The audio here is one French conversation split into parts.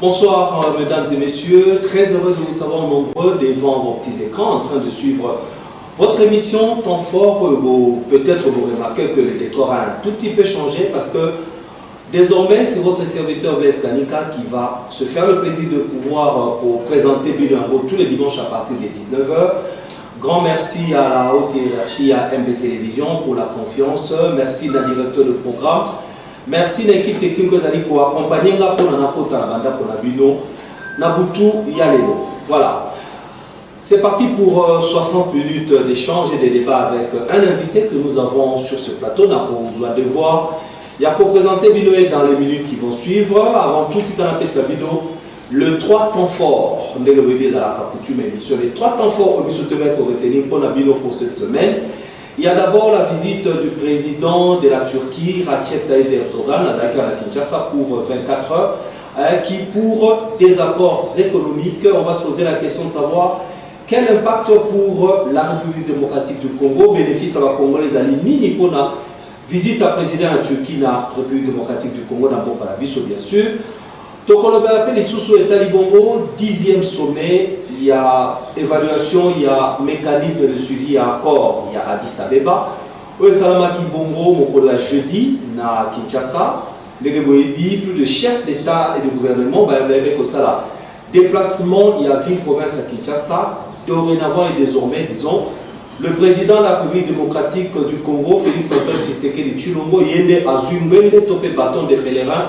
Bonsoir mesdames et messieurs, très heureux de vous savoir nombreux devant vos petits écrans en train de suivre votre émission Temps fort. Peut-être vous remarquez que le décor a un tout petit peu changé parce que désormais c'est votre serviteur Blaise Kanika qui va se faire le plaisir de pouvoir présenter Bilango tous les dimanches à partir de 19h. Grand merci à la haute hiérarchie à MB Télévision pour la confiance, merci à la directeur de programme. Merci à l'équipe technique pour accompagner pour la banda pour la bino Nabutu Yalelo. Voilà. C'est parti pour 60 minutes d'échange et de débat avec un invité que nous avons sur ce plateau. N'a pas devoir. Il y a pour présenter Binoé dans les minutes qui vont suivre. Avant tout, il y a le 3 temps forts. On est revenu dans la coutume émission. Les 3 temps forts au pour retenir pour la bino pour cette semaine. Il y a d'abord la visite du président de la Turquie, Recep Tayyip Erdogan, à Dakar, à Kinshasa, pour 24 heures, qui, pour des accords économiques, on va se poser la question de savoir quel impact pour la République démocratique du Congo, bénéfice à la Congolais, ni pour la visite à président en Turquie, la République démocratique du Congo, dans le Cannabis, bien sûr. Donc, on appelle les sous-sous et Talibongo, 10e sommet. Il y a évaluation, il y a mécanisme de suivi, il y a accord, il y a Addis Abeba. Salamaki Bongo, mon jeudi, à Kinshasa. Plus de chefs d'État et de gouvernement, déplacement, il y a ville province à Kinshasa. Dorénavant et désormais, disons, le président de la République démocratique du Congo, Félix Antoine Tshisekedi Tshilombo, Yende Azumbele, topé bâton des pèlerins.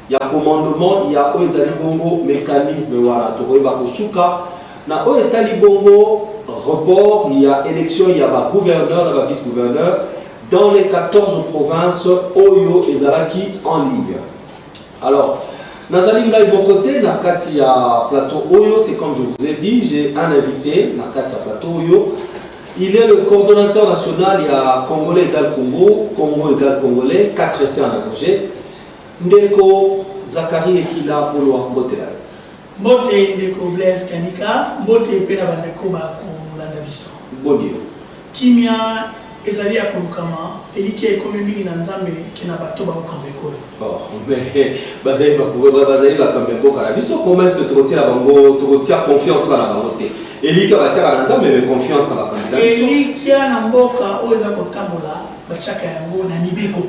Il y a commandement, il y a Oezali Bongo, mécanisme, voilà, Tokoeba Kosuka. Na Oetali Bongo, report, il y a élection, il y a gouverneur, il y a vice-gouverneur. Dans les 14 provinces, Oyo et Zalaki en ligne. Alors, Nazalinga et bon côté, na Katia Plateau Oyo, c'est comme je vous ai dit, j'ai un invité, na Katia Plateau Oyo. Il est le coordonnateur national, il y a Congolais égal Congo, Congo égal Congolais, 4C en agrégé. Ndeko Zakari Ekila Polo Mbotela. Mbote Ndeko Blaise Kanika, Mbote Pena Bandeko Bakolanda biso. Bon Dieu. Kimia ezali ya kolukama, eliki ekonomi na nzambe kina bato ba okambekolo. Oh, mais bazali bakambe kala biso comment est-ce que tu retires la bango, tu retires confiance dans la bangoté. Eliki batia na nzambe mais confiance na bakambela biso. Eliki na mboka oza kotambola bachaka yango na mibeko.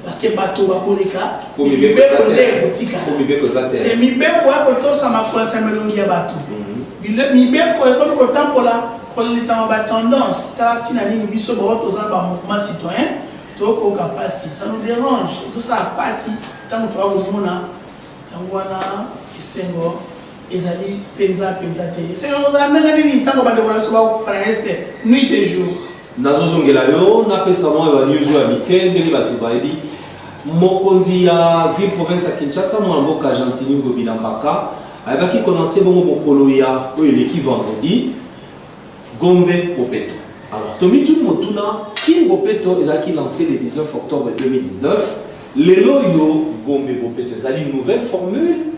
Parce que bato bakoleka mibeko nde kotika. Mibeko za terre. Et mibeko akotosa mafuasa melongi ya bato. Mibeko ekomi kotambola kolisa ba tendance tati na nini biso ba toza ba mouvement citoyen toko kapasi ça nous dérange tout ça pasi tant to akomona yango wana esengo ezali penza te c'est on a même dit tant ba de ba so ba fara este nuit et jour nazozongela yo na pesa mo ya news ya mike ndeli bato baebi mokonzi ya ville province ya Kinshasa mo mboka Argentine ngobila mbaka ayaki commencer bongo mokolo ya eleki vendredi Gombe Bopeto. Alors, Tomitou Motuna, Kim Bopeto est là qui lancé le 19 octobre 2019. Lelo yo Gombe Bopeto, c'est une nouvelle formule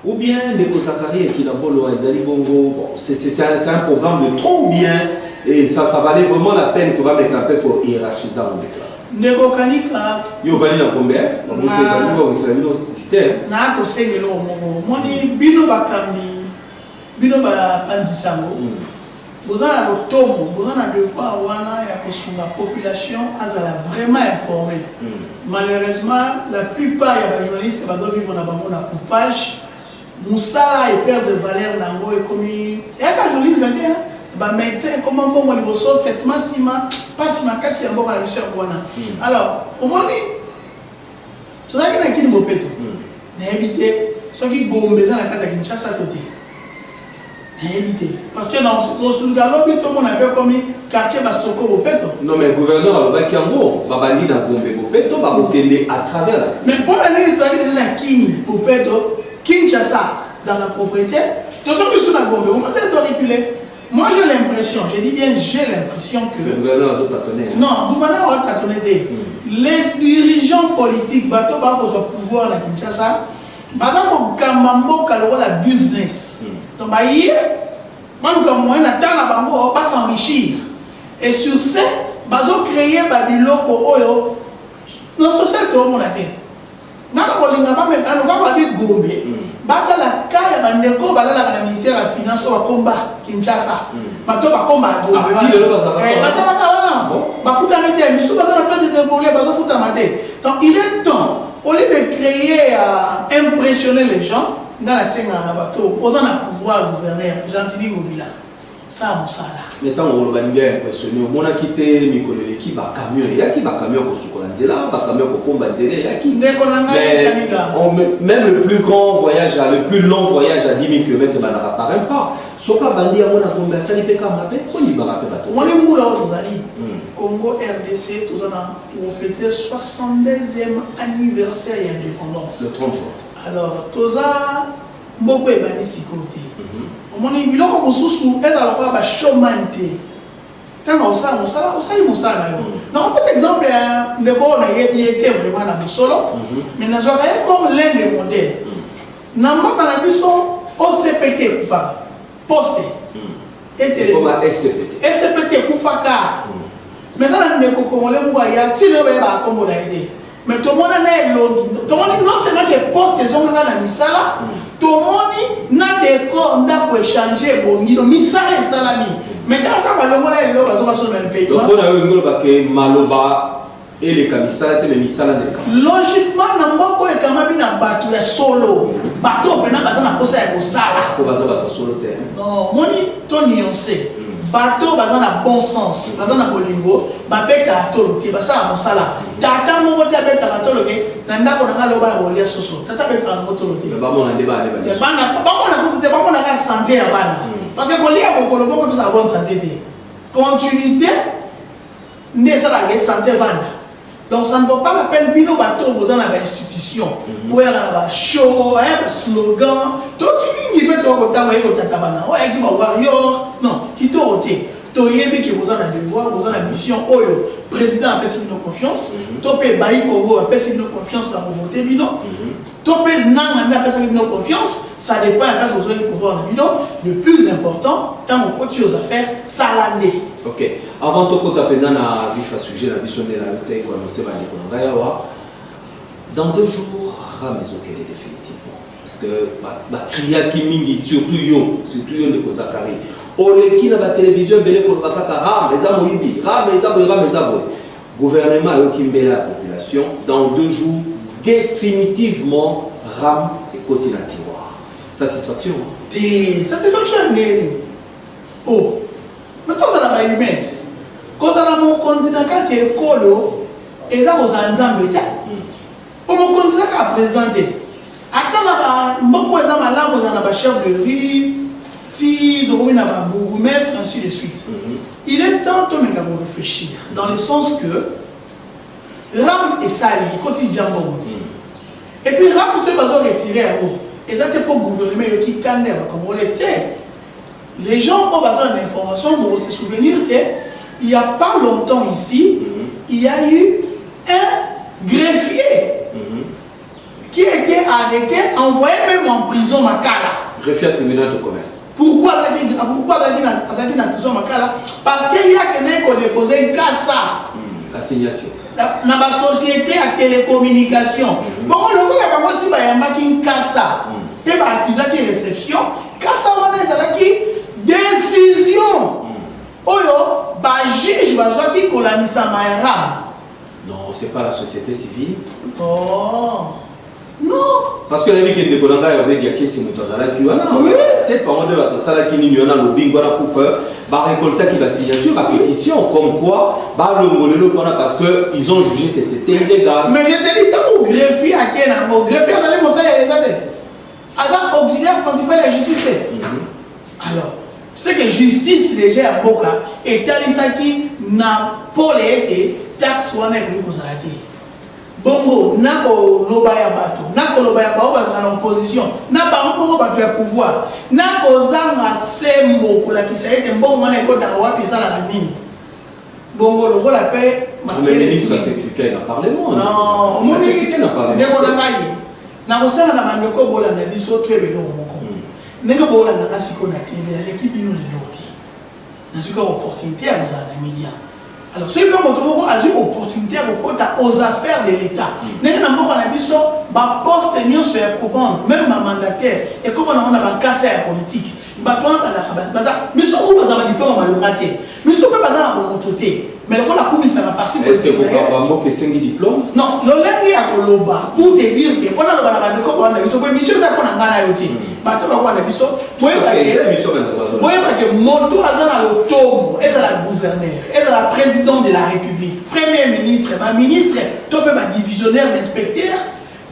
ou bien les Kosakari et Kilabolo, Ezali Bongo. Bon, c'est un programme de trop bien et ça valait vraiment la peine qu'on va mettre un peu pour hiérarchiser mon déclare. Ndeko Kanika. Yo vali na Gombe, vous savez, vous cité. Na ko sengelo mo moni bino bakambi, bino ba panzisango. Vous avez le tomo, vous avez le devoir que la population est vraiment informée. Malheureusement, la plupart des journalistes qui vivent dans un coupage, Moussa et perd de valeur dans le commun. Il y a des journalistes qui disent médecin, comment on va faire traitement, pas si ma casse est en bon à la mission. Alors, au moins, tu sais qu'il y a un peu de éviter ceux qui ont besoin de la carte de Kinshasa. Parce que dans ce galop, tout le monde a comme quartier Basoko Bopeto. Non, mais le gouverneur a dit qu'il va bannir dans Bopeto, va retenir à travers la. Mais pour la ligne, tu as dit que King Bopeto, Kinshasa, dans la propriété, tous ceux qui sont dans Gombe, vous m'avez reculé. Moi, j'ai l'impression, je dis bien, j'ai l'impression que. Le gouverneur a tâtonné. Non, le gouverneur a tâtonné. Les dirigeants politiques, Bato Bako, au pouvoir à Kinshasa, Bato Kamambo, Kaloro, la business. Donc, hier, on va s'enrichir. Et sur ce, on va créer Babyloko. Dans la société, on a dit. Dans la Gombe, bata la kaya bandeko balala na ministère ya finance au combat Kinshasa bato ba combat bafuta mate misu baza na place des évoluer bazo futa mate. Donc il est temps au lieu de créer impressionner les gens dans la scène à bato osant na pouvoir gouverner Gentili Ngobila ça musala. Maintenant on va bien impressionner on a quitté mikolele ki ba camion ya ki ba camion ko sukola nzela ba camion ko komba nzela ya ki même le plus grand voyage le plus long voyage à 10 000 km banaka par un pas soka bandi ya mona komba sali pe ka mabe ko ni ba mabe bato on est moula ozali Congo RDC tozana pour fêter 62e anniversaire d'indépendance le 30 juin. Alors toza mboko ebani sikoti omoni biloko mosusu ezalaka ba chômage te tanga osala osali mosala na yo na par exemple ndeko na yebi ete vraiment na bosolo mais nazwaka ye comme l'un des modèles na mboka na biso OCPT kufaka poste ete comme SCPT kufaka mais ça na ndeko kongole mwa ya tilo be ba kombo na ete mais tout le monde est longi. Tout le monde non seulement que poste des hommes dans misala, tout le monde n'a des corps n'a pas échanger bon misala et salami. Mais quand on va le monde est là, on va se faire un pays. Donc on a eu une fois que Maloba et les camisala étaient les misala des cas. Logiquement, n'a pas quoi et quand même na bateau est solo. Bateau peut n'a pas na poste à sala. Pour baser bateau solo terre. Non, moni ton nuancé. Bateau baza na bon sens, baza na bolingo, babeta atoloke, basa mosala. Tata moko te abeta atoloke, na ndako na ngaloba na bolia soso. Tata beta na atoloke. Ba mona débat débat. Te bana, ba mona ka santé ya bana. Parce que kolia mokolo moko bisa bonne santé te. Continuité ne sala ke santé vanda. Donc ça ne vaut pas la peine bino bateau vous en avez institution. Où il y a un show, un slogan. Toi qui m'y met au côté de tatabana, ouais qui va warrior, non, qui t'a ôté. Toi yebi qui vous en a devoir, vous en a mission. Oyo président a payé nos confiance. Toi pe baï Congo a payé nos confiance dans vous voter bino. Toi pe nang a payé nos confiance. Ça dépend de la chose du pouvoir de bino. Le plus important, quand on continue aux affaires, ça l'année. Ok. Avant de taper dans la vif à sujet, la mission de la lutte, qu'on a séparé dans 2 jours, Ramezo qu'elle est définitivement. Parce que Kriya Kimingi, surtout yo de Kozakari. Ole qui n'a pas télévision, belé pour Bakaka, Ram, les amoïbi, Ram, les aboy. Gouvernement a occupé la population. Dans 2 jours, définitivement, Ram et Kotina Tiroir. Satisfaction. Satisfaction, oh. Mais tout ça n'a pas eu mettre. Quand on a mon candidat qui est colo, et ça vous a ensemble. Pour mon candidat qui a présenté. Attends, beaucoup de gens vous en avez chef de riz, ti, dormi à bourgmestre, ainsi de suite. Il est temps de réfléchir. Dans le sens que Ram est sali, il continue à et puis Ram se va retirer à vous. Et ça c'est pour le gouvernement qui canne comme on l'était. Les gens ont besoin d'informations pour se souvenir qu'il n'y a pas longtemps ici, il y a eu un greffier qui a été arrêté, envoyé même en prison Makala. Greffier tribunal de commerce. Pourquoi il a été en prison Makala? Parce qu'il y a quelqu'un qui a déposé une cassa. Assignation. Dans la société à télécommunication. Bon, le gars a pas aussi une cassa. Il y a accusé de réception. Cassa, il y a décision. Oyo, juge va qui colonisa Maïram. Non, c'est pas la société civile. Non. Non. Parce que la vie qui est décollée avec des caisses qui peut-être par contre de ça qui n'y en a lobbying voilà pour que bah récolter qui va signature ma pétition comme quoi bah le parce que ils ont jugé que c'était illégal. Mais je te dis tant au greffier à quel au greffier vous allez montrer les dates. Agent auxiliaire principal de la justice. Alors c'est que justice déjà à Boka et Talisaki n'a pas les taxes ou n'est plus qu'on bongo, nako lobaya bato, nako lobaya bao bazana opposition, na ba mbongo bato ya pouvoir, nako zanga sembo kola kisaete mbongo mwana ekota wapi sala na nini. Bongo le rôle la paix. Le ministre a s'expliqué dans le Parlement. Non, on s'est expliqué dans le Parlement. Ndeko na ngai. Na kosala na bandeko bola na biso twebe lo moko. Ndeko bola na kasiko na TV à l'équipe bino le loti. Na zuka opportunité à nous à média. Alors, ceux qui ont une opportunité aux affaires de l'État. Nous avons ba poste nyonso ya commande même ba mandataire et comme on a ba casse ya politique ba tona baza miso ko baza ba diplôme malonga te miso ko baza na bomototé mais quand la commission na parti est-ce que vous avez mo que 5 diplôme non le lengi ya koloba pour te dire que pendant le bana ba ko na biso ko mission ça ko na ngana yo te ba to ba ko na biso boye ba que moto azana le tomo et la gouverneur et la président de la République premier ministre ba ministre to pe ba divisionnaire d'inspecteur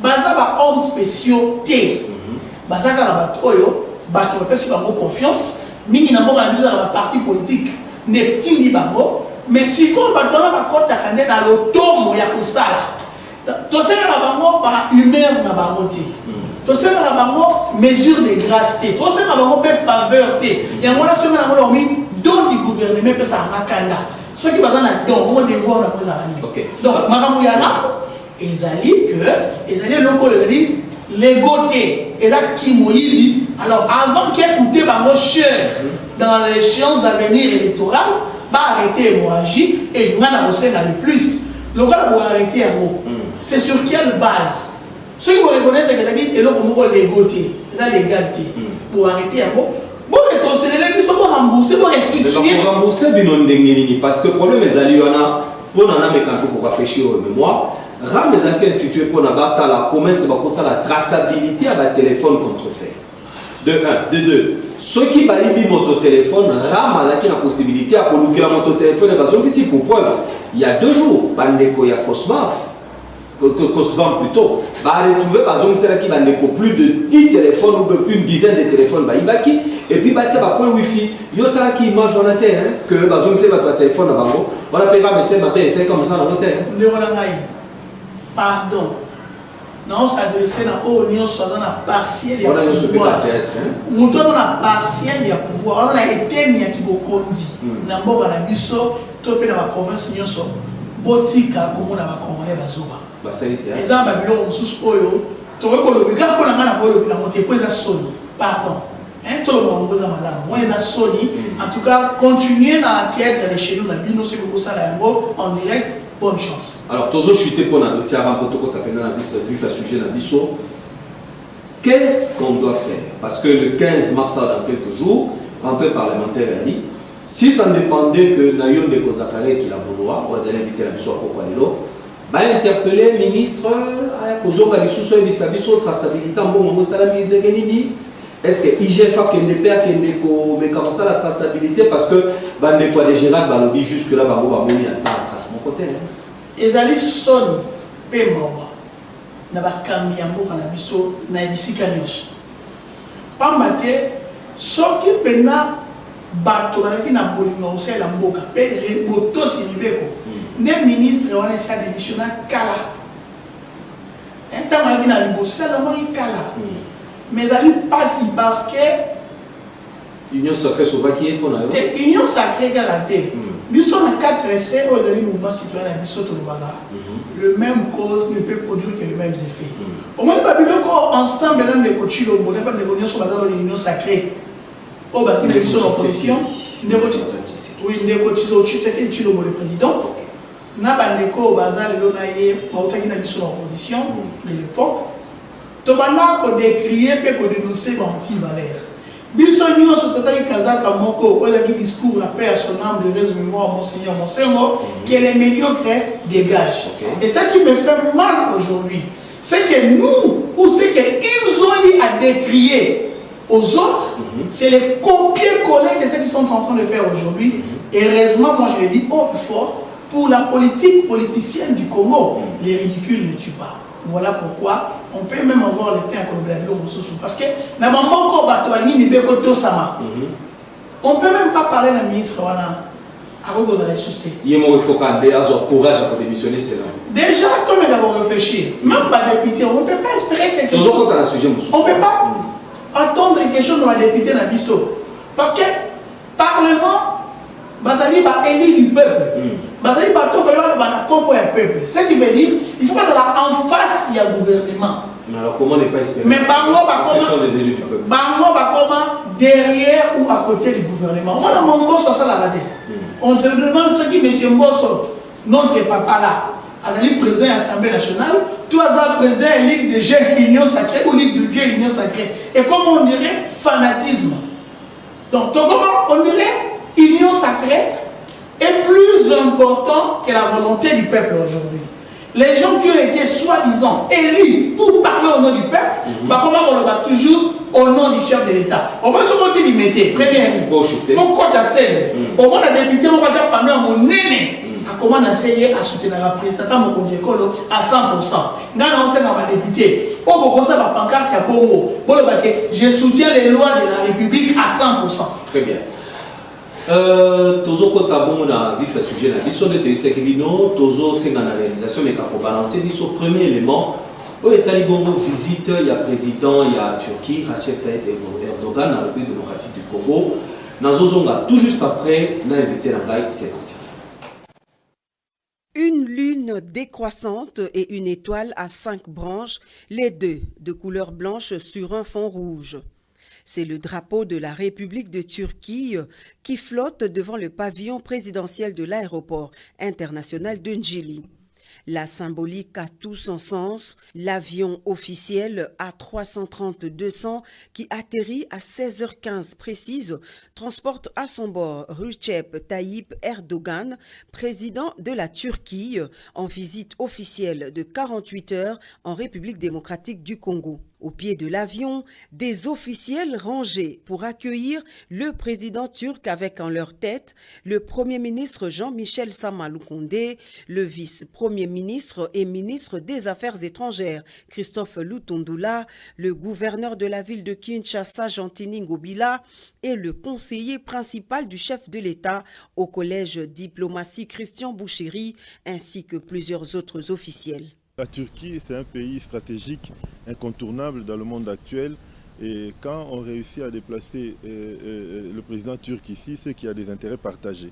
baza ba hommes spéciaux T baza ka ba oyo bato bapesi bango confiance mingi na mboka na biso ya parti politique ne tindi bango mais sikoyo bato wana bakotaka nde na lotomo ya kosala tosenga bango ba humeur na bango te tosenga bango mesure de grâce te tosenga bango mpe faveur te yango wana soki nango lomi don du gouvernement epesaka makanda soki baza na don bongo devoir na kozala nini donc makambo yana ezali eloko oyo eli légoté et là qui moïli alors avant qu'elle coûte bango cher dans les échéances à venir électorales va arrêter l'hémorragie et nous allons le plus le gars va arrêter à vous c'est sur quelle base ceux qui vont reconnaître que c'est l'autre légoté c'est la légalité pour arrêter à vous bon rétrocéder les plus pour rembourser pour restituer pour rembourser parce que le problème est allé pour n'en avoir quand pour réfléchir au mémoire RAM est institué pour la commerce la traçabilité à la téléphone contrefait. De 1. De 2. Ceux qui baillent mon téléphone, RAM a la possibilité à coloquer mon téléphone et ici pour preuve. Il y a 2 jours, Bandeko, il y a Cosvam plutôt, va retrouver celle qui va plus de 10 téléphones ou une dizaine de téléphones et puis bah point wifi il y a qui image on a que c'est votre téléphone on appelle mais c'est comme ça dans l'hôtel. Pardon. Non, s'adresser à l'union soit dans la partielle et à pouvoir. Nous dans la partielle et à pouvoir. On a été mis à qui vous conduit. N'importe à la biso, topé dans la province union soit. Botika comme on a va commander bazoba. Bah ça l'était. Et dans Babylone on sous oyo. Tu reconnais le gars qu'on a mal à voir le bilan monté pour la Sony. Pardon. Tout le monde vous a malade. Moi il a Sony. En tout cas, continuez à être chez nous. Nous nous sommes en direct. Bonne chance. Alors, tous les chutés pour nous, c'est un peu le sujet de Bisso. Qu'est-ce qu'on doit faire? Parce que le 15 mars, dans quelques jours, rentrée parlementaire a dit, si ça dépendait que Nayon de Kozakare qui l'a vouloir, on va inviter la Bisso à Kokwalelo, va interpeller le ministre Kozoka Bissou et Bisso traçabilité en bon salami de Genini. Est-ce que IGF a mais comment ça la traçabilité? Parce que les quoi des Gérard Balobi jusque-là, va mourir à trace mon côté. Les alliés sont paiement. N'a pas cambi amour à la bisso, n'a bisika nyos. Pas maté, sauf qui pena bateau qui n'a bolingo au ciel en boca, pe moto sinibeko. Les ministres on est ça démissionnaire kala. Un temps qui n'a libo, ça le mot kala. Mais d'aller passer parce que Union sacrée slovaquie pour nous. Union sacrée garantie. Biso na 4 essais aux alliés mouvement citoyen à Biso Tolobaga. Le même cause ne peut produire que les mêmes effets. Au moins Babylone ensemble dans les coachs le modèle de l'Union sur bazar de l'Union sacrée. Au bas de Biso l'opposition, oui, les coachs au chute c'est qui le président. Na bandeko au bazar de l'onaye pour qui na Biso l'opposition de l'époque. Tobana ko décrier pe ko dénoncer anti-valeur. Biso nyonso totali kazaka moko ola ki discours à paix à son âme de résumement monseigneur Monsengo que les médiocres dégagent. Et ça qui me fait mal aujourd'hui, c'est que nous ou c'est qu'ils ont eu à décrier aux autres, c'est les copier-coller de ce qu'ils sont en train de faire aujourd'hui. Et heureusement, moi je le dis haut et fort, pour la politique politicienne du Congo, les ridicules ne tuent pas. Voilà pourquoi on peut même avoir le temps comme la parce que on peut même pas parler d'un ministre à cause de la société. Il faut qu'on courage à démissionner cela. Déjà, comme il a réfléchi, même les députés, on ne peut pas espérer quelque chose. On ne peut pas attendre quelque chose de la députée Nabiso. Parce que Parlement, Bazali va élire du peuple. Bazali va tout faire le peuple. Ce qui veut dire il faut pas être en face du gouvernement. Mais alors comment ne pas espérer? Mais ce sont les élus du peuple. Bango va comment derrière ou à côté du gouvernement. On a mon boss ça la raté. On se demande ce qui M. Mbosso, notre papa là, Azali président de l'Assemblée nationale, toi Azali président de la Ligue de jeunes Union Sacrée ou Ligue de vieux Union Sacrée. Et comment on dirait fanatisme. Donc comment on dirait Union Sacrée est plus important que la volonté du peuple aujourd'hui. Les gens qui ont été soi-disant élus pour parler au nom du peuple, comment on le va toujours au nom du chef de l'État. On va se continuer de mettre, première ligne. Mon compte à celle, au moins la députée, on va dire parmi à mon aîné. Comment on a essayé à soutenir la présidente mon Diekolo à 100%. Quand on s'est dans ma députée, on va commencer par pancarte à Bongo. Je soutiens les lois de la République à 100%. Très bien. Tozo kota bongo na vif sujet na biso de Trisek Bino, Tozo senga na réalisation mais pour balancer biso premier élément. Au Italie bongo visite, il y a président, il y a Turquie, Recep Tayyip Erdogan, la République démocratique du Congo. Nazozonga tout juste après, on a invité la Gaï, c'est parti. Une lune décroissante et une étoile à 5 branches, les deux de couleur blanche sur un fond rouge. C'est le drapeau de la République de Turquie qui flotte devant le pavillon présidentiel de l'aéroport international de Njili. La symbolique a tout son sens. L'avion officiel A330-200 qui atterrit à 16h15 précise transporte à son bord Recep Tayyip Erdogan, président de la Turquie, en visite officielle de 48 heures en République démocratique du Congo. Au pied de l'avion, des officiels rangés pour accueillir le président turc avec en leur tête le Premier ministre Jean-Michel Samaloukonde, le vice-premier ministre et ministre des Affaires étrangères Christophe Lutundula, le gouverneur de la ville de Kinshasa Gentini Ngobila et le conseiller principal du chef de l'État au collège diplomatie Christian Bouchery ainsi que plusieurs autres officiels. La Turquie, c'est un pays stratégique, incontournable dans le monde actuel. Et quand on réussit à déplacer le président turc ici, c'est qu'il y a des intérêts partagés.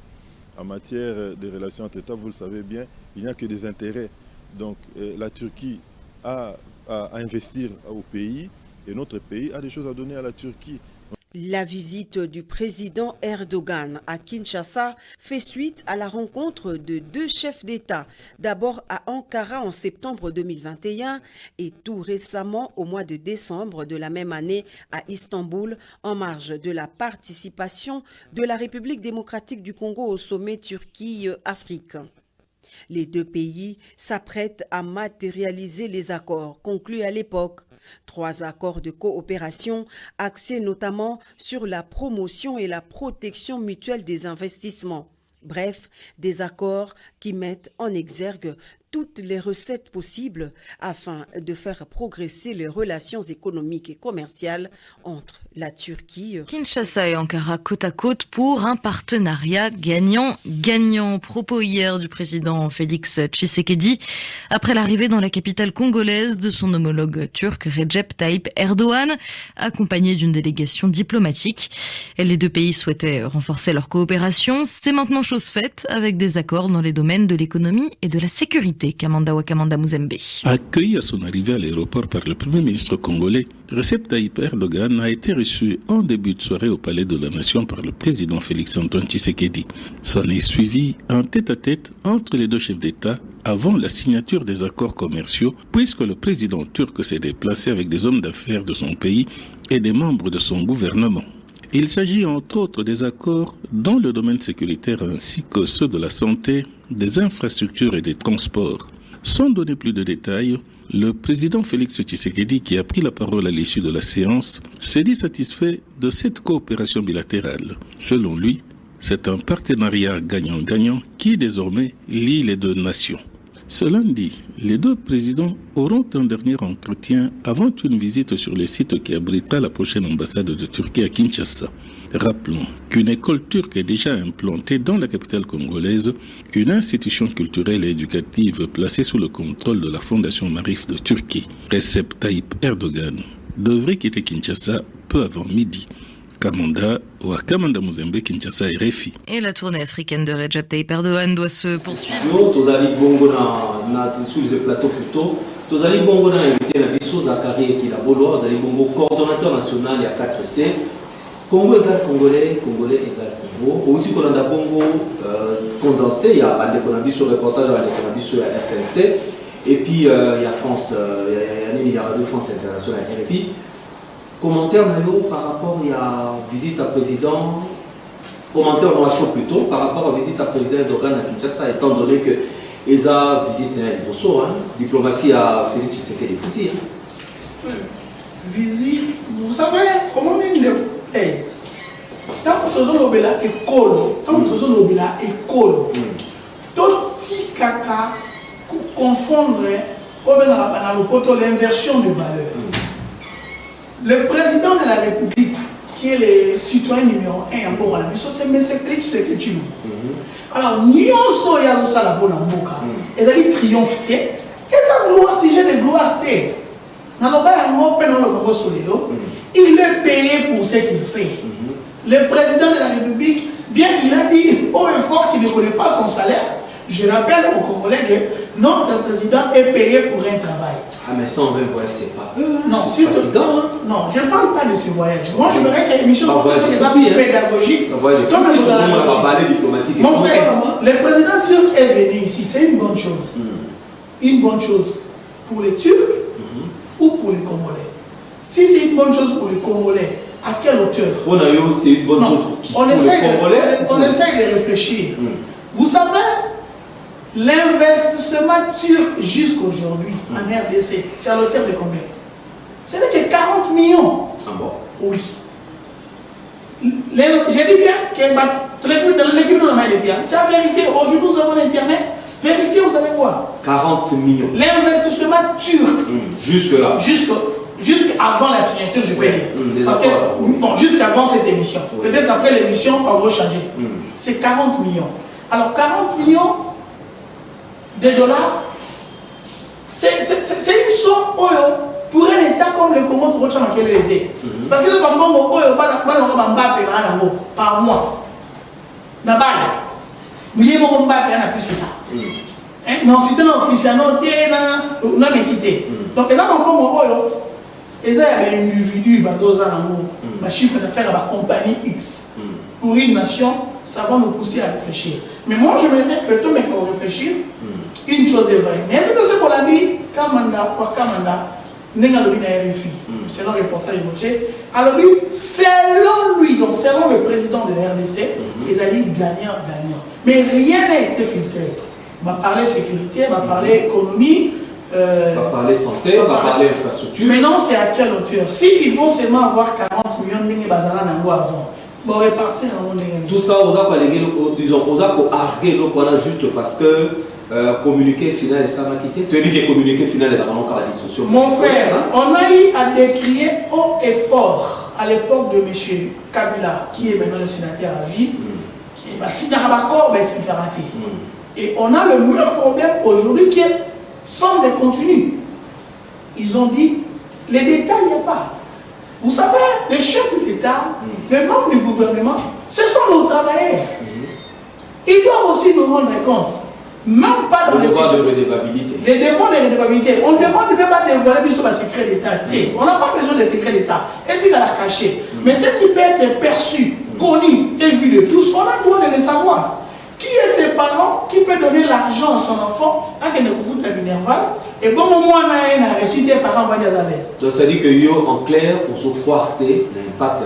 En matière de relations entre États, vous le savez bien, il n'y a que des intérêts. Donc la Turquie a à investir au pays et notre pays a des choses à donner à la Turquie. La visite du président Erdogan à Kinshasa fait suite à la rencontre de deux chefs d'État, d'abord à Ankara en septembre 2021 et tout récemment au mois de décembre de la même année à Istanbul en marge de la participation de la République démocratique du Congo au sommet Turquie-Afrique. Les deux pays s'apprêtent à matérialiser les accords conclus à l'époque. 3 accords de coopération axés notamment sur la promotion et la protection mutuelle des investissements. Bref, des accords qui mettent en exergue toutes les recettes possibles afin de faire progresser les relations économiques et commerciales entre la Turquie. Kinshasa et Ankara côte à côte pour un partenariat gagnant-gagnant. Propos hier du président Félix Tshisekedi après l'arrivée dans la capitale congolaise de son homologue turc Recep Tayyip Erdogan, accompagné d'une délégation diplomatique. Et les deux pays souhaitaient renforcer leur coopération. C'est maintenant chose faite avec des accords dans les domaines de l'économie et de la sécurité. Kamanda Wakamanda Muzembe. Accueilli à son arrivée à l'aéroport par le Premier ministre congolais, Recep Tayyip Erdogan a été reçu en début de soirée au Palais de la Nation par le président Félix-Antoine Tshisekedi. S'en est suivi un tête-à-tête entre les deux chefs d'État avant la signature des accords commerciaux, puisque le président turc s'est déplacé avec des hommes d'affaires de son pays et des membres de son gouvernement. Il s'agit entre autres des accords dans le domaine sécuritaire ainsi que ceux de la santé, des infrastructures et des transports. Sans donner plus de détails, le président Félix Tshisekedi, qui a pris la parole à l'issue de la séance, s'est dit satisfait de cette coopération bilatérale. Selon lui, c'est un partenariat gagnant-gagnant qui désormais lie les deux nations. Ce lundi, les deux présidents auront un dernier entretien avant une visite sur le site qui abritera la prochaine ambassade de Turquie à Kinshasa. Rappelons qu'une école turque est déjà implantée dans la capitale congolaise, une institution culturelle et éducative placée sous le contrôle de la Fondation Marif de Turquie. Recep Tayyip Erdogan devrait quitter Kinshasa peu avant midi. Kamanda Muzembe, Kinshasa et RFI. Et la tournée africaine de Recep Tayyip Erdogan doit se poursuivre. Tozali bongo sur le plateau plutôt. Tozali bongo na invité na biso Zakari Ekila Bolo, tozali bongo coordonnateur national ya 4C. Congo égale Congolais, Congolais égale Congo. Au Tika Kolanda Bongo, condensé, il y a l'économie sur reportage, il y a l'économie sur la FNC, et puis il y a France, il y a Radio France Internationale, RFI. Commentaire par rapport à la visite à président, commentaire dans la show plutôt, par rapport à la visite à président Erdogan à Kinshasa, étant donné que ESA visite Bosso, diplomatie à Félix Tshisekedi Fouti. Visite, vous savez, comment on est le plaise. Tant que nous avons école, tant que nous avons école, tout si caca confondre l'inversion de valeur. Le président de la République, qui est le citoyen numéro 1 en Borana, c'est M. Félix Tshisekedi. Alors, nous sommes ça la bonne en Boka. Et ça dit triomphe, et ça gloire, si j'ai de gloire, il est payé pour ce qu'il fait. Le président de la République, bien qu'il a dit haut et fort qu'il ne connaît pas son salaire, je rappelle aux Congolais que notre président est payé pour un travail. Ah mais 120 voyages, c'est pas peu, non, c'est fatigant. Non, je ne parle pas de ces voyages. Moi, je voudrais qu'il y ait une émission pédagogique. Mon frère, le président turc est venu ici, c'est une bonne chose. Une bonne chose pour les Turcs ou pour les Congolais. Si c'est une bonne chose pour les Congolais, à quelle hauteur? C'est une bonne chose pour qui? On essaie de réfléchir. Vous savez, l'investissement turc jusqu'aujourd'hui en RDC, c'est à l'auteur de combien? Ce n'est que 40 millions. Ah bon? Oui. J'ai dit bien que l'équipe de la Maïlétia, c'est à vérifier. Aujourd'hui, nous avons Internet. Vérifiez, vous allez voir. 40 millions. L'investissement turc. Jusque-là. Jusqu'avant la signature, je peux dire. Parce que, bon, jusqu'avant cette émission. Peut-être après l'émission, on va changer. C'est 40 millions. Alors, 40 millions de dollars, c'est une somme pour un État comme le Congo de Rochama qu'elle était. Parce que c'est un par mois. Mais il y a plus que ça. Non, c'était un Cristiano, on a cité. Donc, il y a un individu, un chiffre d'affaires à la compagnie X. Pour une nation, ça va nous pousser à réfléchir. Mais moi, je me mets que tout le monde réfléchir. Une chose est vraie. Mais ce qu'on a dit, Kamanda, selon le reportage de alors lui, selon lui, donc selon le président de la RDC, ils allaient gagnant. Mais rien n'a été filtré. On va parler sécurité, on va parler économie. On va parler santé, on va parler infrastructure. Maintenant, c'est à quelle hauteur? S'ils vont seulement avoir 40 millions de bazara avant, bon, répartir en monde. Tout ça, on a parlé, disons, on a argué juste parce que communiqué final et ça va quitter. Tu as dit que communiqué final est vraiment qu'à la discussion. Mon frère, on a eu à décrier haut et fort à l'époque de M. Kabila, qui est maintenant le sénateur à vie, qui est et on a le même problème aujourd'hui qui est sans les contenus. Ils ont dit, les détails, il n'y a pas. Vous savez, les chefs de l'État, les membres du gouvernement, ce sont nos travailleurs. Ils doivent aussi nous rendre compte. Même pas dans les devoirs de redevabilité. Les devoirs de redevabilité. On demande de ne pas dévoiler sur le secret d'État. On n'a pas besoin de secret d'État. Est-il à la cacher? Mais ce qui peut être perçu, connu et vu de tous, on a le droit de le savoir. Qui est ses parents qui peut donner l'argent à son enfant à qu'il ne vous foute à Minerval? Et bon, moi, on a reçu tes parents à l'aise. Donc, ça dit que yo, en clair, on se croit que l'impact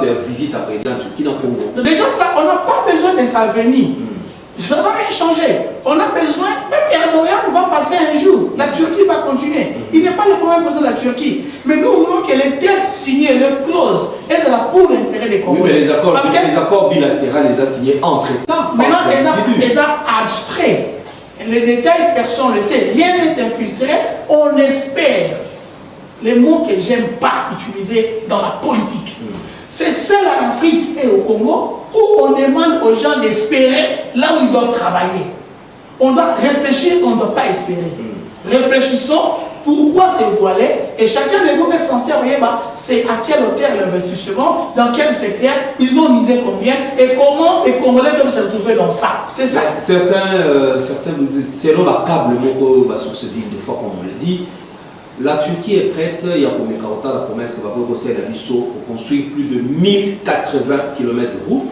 de la visite à président Turquie dans le Congo. Déjà, ça, on n'a pas besoin de sa venue. Ça ne va rien changer. On a besoin, même Erdogan va passer un jour. La Turquie va continuer. Il n'est pas le premier président de la Turquie. Mais nous voulons que les textes signés, les clauses, et c'est là pour l'intérêt des Congolais. Oui, mais les accords bilatéraux les a signés entre-temps. Maintenant, les a abstraits. Les détails, personne ne le sait. Rien n'est infiltré. On espère. Les mots que j'aime pas utiliser dans la politique. C'est seul en Afrique et au Congo où on demande aux gens d'espérer là où ils doivent travailler. On doit réfléchir, on ne doit pas espérer. Réfléchissons pourquoi c'est voilé et chacun de nous est censé regarder c'est à quelle hauteur l'investissement, dans quel secteur, ils ont misé combien et comment les Congolais doivent se retrouver dans ça. C'est ça. Certains nous disent, selon la câble sur ce livre, des fois comme on le dit, La Turquie est prête, il y a pour mes 40 ans la promesse va reposer la Bissau pour construire plus de 1080 km de route.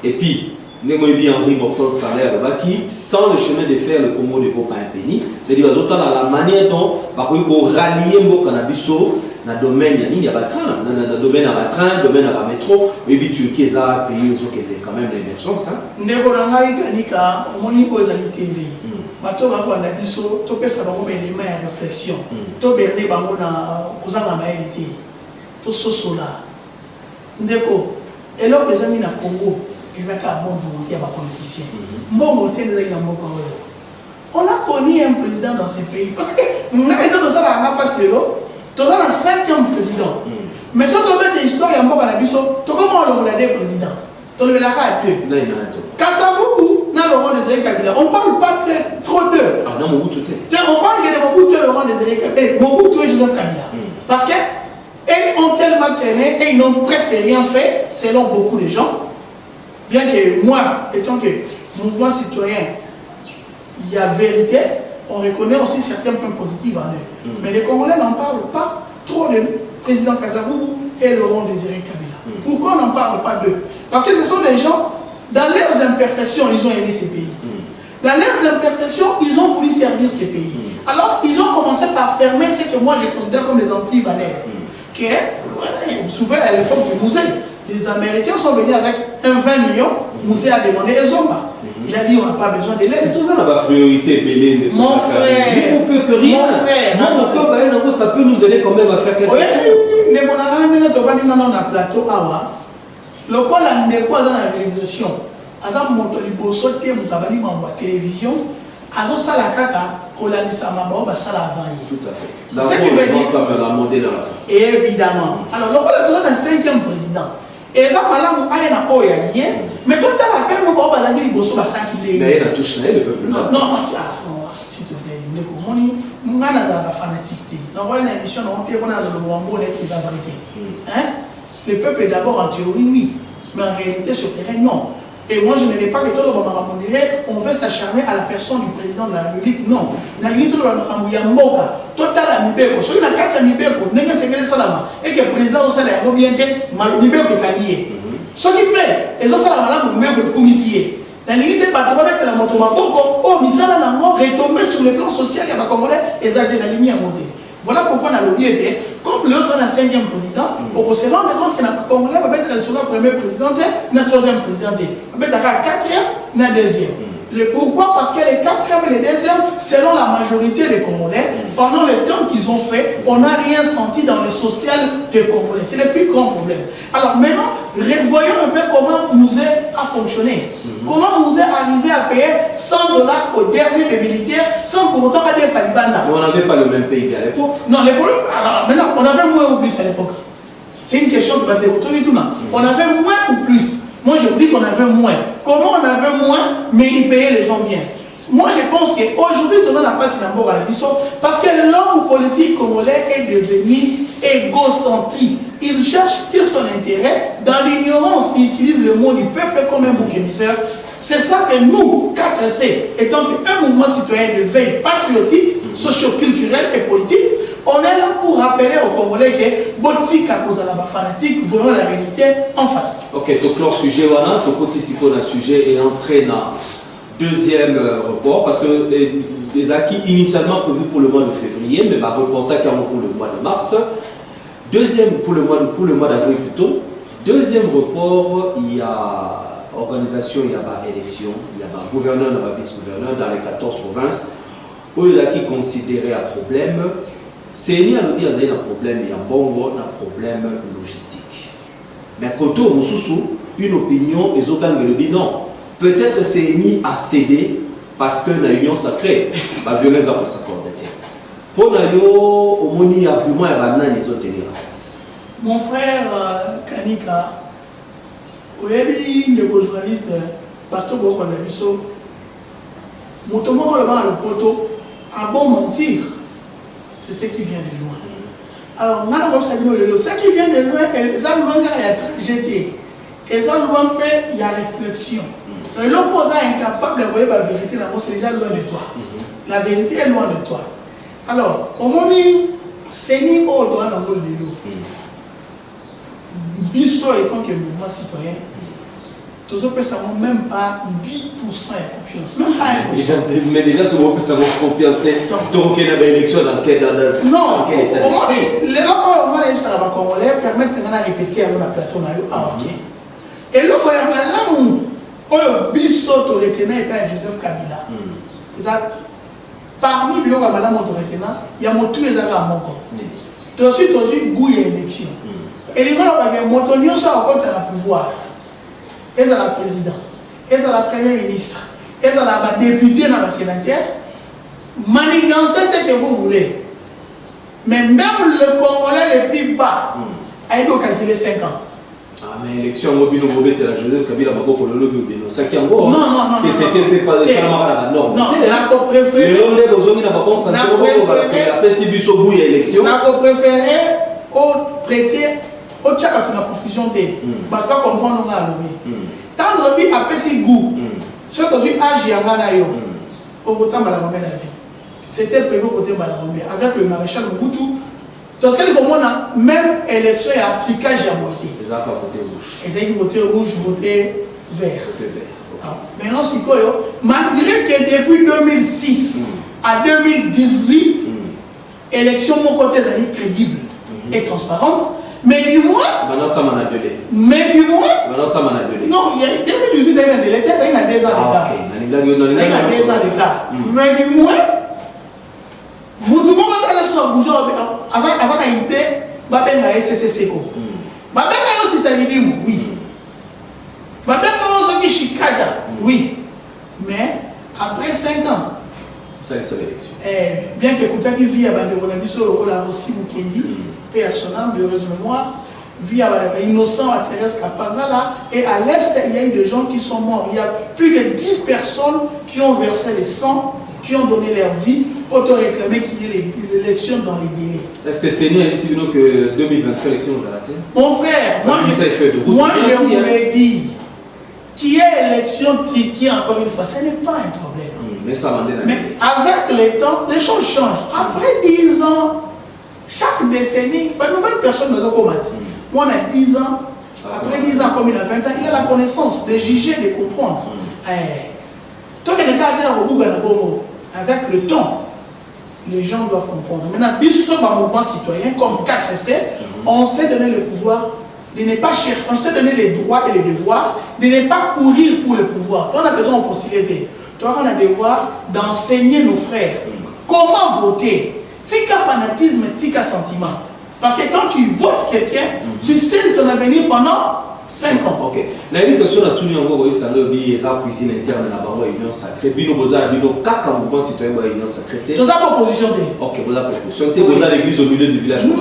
Et puis, Nemoyebi Henri Morton Salaire de Baki, sans le chemin de fer, le Congo ne vaut pas un penny. C'est-à-dire, dans la manière dont on rallie Mbokanabiso, dans le domaine, il y a un train, dans le domaine à train, domaine à métro, et puis Turquie est un pays qui est quand même l'émergence. Nekorangai Kanika, au niveau de la TV. Bato bako na biso to pesa bango ba élément ya réflexion to berné bango na kozanga maélité to sosola ndeko eloko ezangi na Congo ezaka bonne volonté ya ba politiciens mbongo te ezangi na mboka oyo. On a connu un président dans ce pays parce que na eza to sala na passe lelo to sala 5e président mais so to mettre histoire ya mboka na biso to comment on l'a des présidents to le la ka deux Kasavubu na Laurent Désiré Kabila, on ne parle pas trop d'eux. Ah non, Mobutu. On parle de Mobutu et Laurent Désiré Kabila, Mobutu et Joseph Kabila. Parce qu'ils ont tellement traîné et ils n'ont presque rien fait, selon beaucoup de gens. Bien que moi, étant que mouvement citoyen, il y a vérité, on reconnaît aussi certains points positifs en eux. Mais les Congolais n'en parlent pas trop de président Kasavubu et Laurent Désiré Kabila. Pourquoi on n'en parle pas d'eux? Parce que ce sont des gens. Dans leurs imperfections, ils ont aimé ces pays. Dans leurs imperfections, ils ont voulu servir ces pays. Alors, ils ont commencé par fermer ce que moi je considère comme les anti-valeurs. Vous vous souvenez à l'époque du musée, les Américains sont venus avec un 20 millions, le musée a demandé Ezoma. Il a dit on n'a pas besoin de l'aide. Tout ça n'a pas priorité, Bélé. Mon frère. On peut que rien. Mon frère. Ça peut nous aider quand même à faire quelque chose. Mais on a un plateau awa. Le col a une réalisation. Azam Montolibo sauté Moutabani Mamba télévision. Azo Salakaka, Kolanisa Mamba, Basala avant. Tout à fait. C'est ce qui veut dire. Comme la modèle dans la face. Évidemment. Alors, le col a besoin d'un 5e président. Et ça, madame, il y a un oya hier. Mais tout à l'heure, nous avons besoin de Bosso Bassa qui est. Mais il y a touché le peuple. Non, s'il te plaît. Nous avons la fanatique. Nous avons une émission, nous avons le Wambo qui est la vérité. Le peuple est d'abord en théorie, oui, mais en réalité sur terrain, non. Et moi, je ne dis pas que tout le monde on veut s'acharner à la personne du président de la République, non. Et que le président au salaire, bien que ce qui fait, et ça, la commissaire. La limite n'est pas de remettre la moto à Boko, oh, mais ça, retomber sur le plan social, il y a pas Congolais, et ça, la ligne à monter. Voilà pourquoi on a lobby été, comme l'autre on a 5e président, on se rend compte qu'il n'y a pas Congolais, on va être sur la première présidente, la 3e présidente, on va être à la 4e, la 2e. Le pourquoi? Parce que les 4e et les 2e, selon la majorité des Congolais, pendant le temps qu'ils ont fait, on n'a rien senti dans le social des Congolais. C'est le plus grand problème. Alors maintenant, voyons un peu comment Mouzé a fonctionné. Comment Mouzé est arrivé à payer 100 $ au dernier des militaires sans pour autant aller à Falibanda. Mais on n'avait pas le même PIB à l'époque. Non, les problèmes. Alors maintenant, on avait moins ou plus à l'époque. C'est une question qui va te retourner tout le monde. On avait moins ou plus. Moi, je vous dis qu'on avait moins. Comment on avait moins, mais ils payaient les gens bien? Moi, je pense qu'aujourd'hui, tout le monde n'a pas si l'amour à la mission parce que l'homme politique congolais est devenu égocentrique. Il cherche que son intérêt. Dans l'ignorance, il utilise le mot du peuple comme un bouc émissaire. C'est ça que nous, 4C, étant un mouvement citoyen de veille patriotique, socio-culturel et politique, on est là pour rappeler aux Congolais que Botika Kozalaba fanatique, voyons la réalité en face. Ok, donc leur sujet, voilà, ton côté si qu'on a sujet et entrer dans deuxième report, parce que les acquis initialement prévus pour le mois de février, mais ma reportage carrément pour le mois de mars. Deuxième, pour le mois d'avril plutôt. Deuxième report, il y a organisation, il y a élection, il y a gouverneur, il y a vice-gouverneur dans les 14 provinces. Où il y a qui considéré un problème. C'est il y a un problème, il y a un problème logistique. Mais côté Moussoussou, une opinion, ils ont gagné le bidon. Peut-être c'est ni à céder parce que la union sacrée, la violence a pour s'accorder. Pour nous, au moins, il y a vraiment un ils ont tenu la place. Mon frère Kanika, le journaliste, Bateau Bokonabiso, Moutomo le poteau, a bon mentir, c'est ce qui vient de loin. Alors, ce qui vient de loin, il y a tragédie. Et ça, il y a réflexion. Le l'opposant est incapable de voir la vérité, c'est déjà loin de toi. La vérité est loin de toi. Alors, au moment où Seni au droit dans le vélo. Bisso étant que mouvement citoyen, tous autres personnes même pas 10% de confiance. Même mais déjà, ce mot peut savoir confiance. Donc, il y a une élection dans quel état d'esprit? Les rapports, on va aller sur la Congolais permettent de répéter à notre plateau. Ah, ok. Et là, quand Bisso aurait retenu Joseph Kabila. Parmi les gens qui ont retenu, il y a tous les gens à mon corps. Tu as aussi goût et élection. Et les gens qui ont encore le pouvoir. Ils ont la président, ils ont la première ministre, ils ont la député dans la sénateur. Manigancez ce que vous voulez. Mais même le Congolais le plus bas, il doit calculer 5 ans. Ah, mais l'élection, Mobino Mobete, la Joseph Kabila, Maboko, le lobby, ça qui est encore. Non. Et c'était fait par les Salamara, la norme. Non, la co-préférée. Les Londais, Bozongi, n'a pas pensé à la PCB Sobou et élection. La co-préférée, au prêter, au tchak à la confusion de. Parce que comprendre, on a lobby. Tant le lobby a PC goût. Ce que tu as agi à Manayo, au votant Malamomé la vie. C'était prévu au voter Malamomé avec le maréchal Mobutu. Parce que comme on a même élection et appliquage à moitié. Ils n'ont pas voté rouge. Ils ont voté rouge, voté vert. Voté vert. Okay. Maintenant, c'est quoi? Malgré que depuis 2006 à 2018, l'élection, mon côté, est crédible et transparente. Mais du moins. Maintenant, ça m'en a donné. Mais du moins. Maintenant, ça m'en a donné. Non, il y a 2018, il y a un délai, il y a 2 ans d'écart. Il y a 2 ans d'écart. Mais du moins. Vous tout le monde va sur la bouche, avant une idée, Babenga SCC. Babenga aussi, ça veut dire oui. Babenga aussi, Chikada, oui. Mais après 5 ans, ça c'est l'élection. Bien que Koutaki vit à Banderonabiso, le rôle aussi Mukendi, paix à son âme, de heureuse mémoire, vit à innocent à Thérèse Kapangala, et à l'est, il y a eu des gens qui sont morts. Il y a plus de 10 personnes qui ont versé le sang, qui ont donné leur vie pour te réclamer qu'il y ait l'élection dans les délais. Est-ce que c'est nous ici que 2023 l'élection va rater? Mon frère, moi je voulais dire qu'il y ait élection triquée encore une fois, ce n'est pas un problème. Mais ça m'a donné. Mais avec le temps, les choses changent. Après 10 ans, chaque décennie, une nouvelle personne ne doit commencer. Moi on a 10 ans, après 10 ans comme il a 20 ans, il a la connaissance de juger, de comprendre. Toi qui es avec le temps, les gens doivent comprendre. Maintenant, Bisso, un mouvement citoyen comme 4C, on s'est donné le pouvoir de ne pas chercher, on s'est donné les droits et les devoirs de ne pas courir pour le pouvoir. Toi, on a besoin de postuler. Toi, on a le devoir d'enseigner nos frères comment voter. Tika fanatisme, tika sentiment. Parce que quand tu votes quelqu'un, tu scelles ton avenir pendant 5 ans. Ok. La question a tout le monde ça le bi eza cuisine interne na bango union sacrée. Bino boza bino kaka mouvement citoyen ba union sacrée. Tu as proposition de. Ok, boza proposition. Tu boza l'église au milieu du village. Non.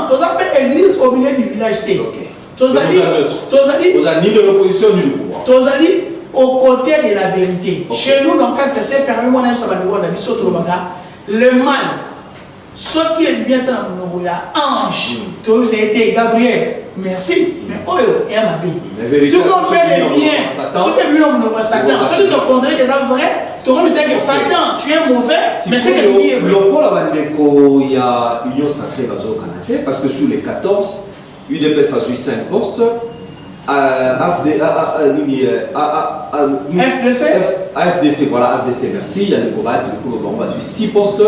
Tu as l'église au milieu du village. Ok. Tu as dit ni de l'opposition ni du pouvoir. Tu as dit au côté de la vérité. Okay. Chez nous, dans 4 versets, permets-moi de savoir le mal. Ce qui est bien dans mon nom, ange. Tu as été Gabriel. Merci. Mais Oyo et Amabi. Tu comprends le bien. Ce qui est bien dans mon nom, Satan. Celui qui considère que c'est vrai, tu aurais dit que Satan, tu es mauvais, mais c'est que tu es vrai. Il y a Union Sacrée Bazo Canada, parce que sur les 14, UDPS a eu 5 postes. AFDC, voilà, AFDC, merci. Il y a le combat, on a eu 6 postes.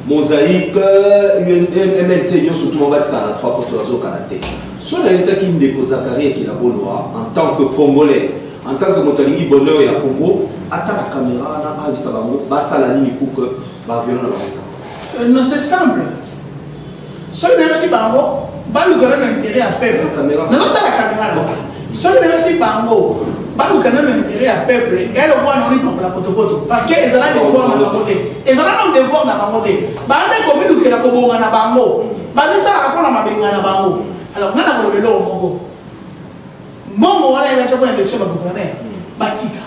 Mosaïque, MLC, Union, surtout on va dire 3 postes au Canada. Soit la liste qui est Zachary qui est la bonne loi, en tant que Congolais, en tant que Motalingi Bonheur et à Congo, attaque la caméra, na Abisabango, Basalani pour que violon la non, c'est simple. Celui même si Bango, Balou Gana l'intérêt à peuple. Non, non, t'as la caméra là. Celui même si Bango, Balou Gana l'intérêt à peuple, et le roi non libre pour la potopoto. Parce qu'ils ont des devoirs dans la côté. Ils ont des devoirs dans la côté. Bande comme nous qui la Kobo na Bango. Bande ça la rapport à ma benga na Bango. Alors, on a le vélo au Mongo. Mongo, on a une élection de gouverneur. Batika.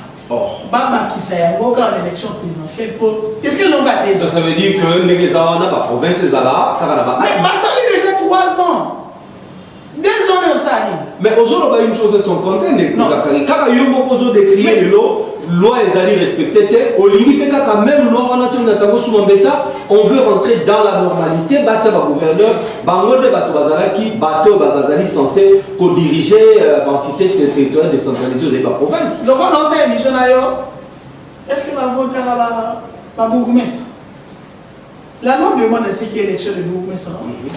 Baba qui s'est invoqué en élection présidentielle pour. Qu'est-ce que l'on va dire? Ça veut dire que les gens n'a pas province, ça va là. Mais ça a déjà 3 ans. 2 ans de Sali. Mais aujourd'hui, une chose sont contents de Zakari. Quand il y a beaucoup de décrier les lois, loi est allée respecter. Au limite, quand même loi on a tout n'attend sous bêta, on veut rentrer dans la normalité. Batsa ba gouverneur, bango de bato bazalaki, bato bazali censé co-diriger l'entité territoriale décentralisée de la province. Donc on lance une mission d'ailleurs. Est-ce que va voter la bourgmestre? La loi demande à ce qu'il y ait élection de bourgmestre.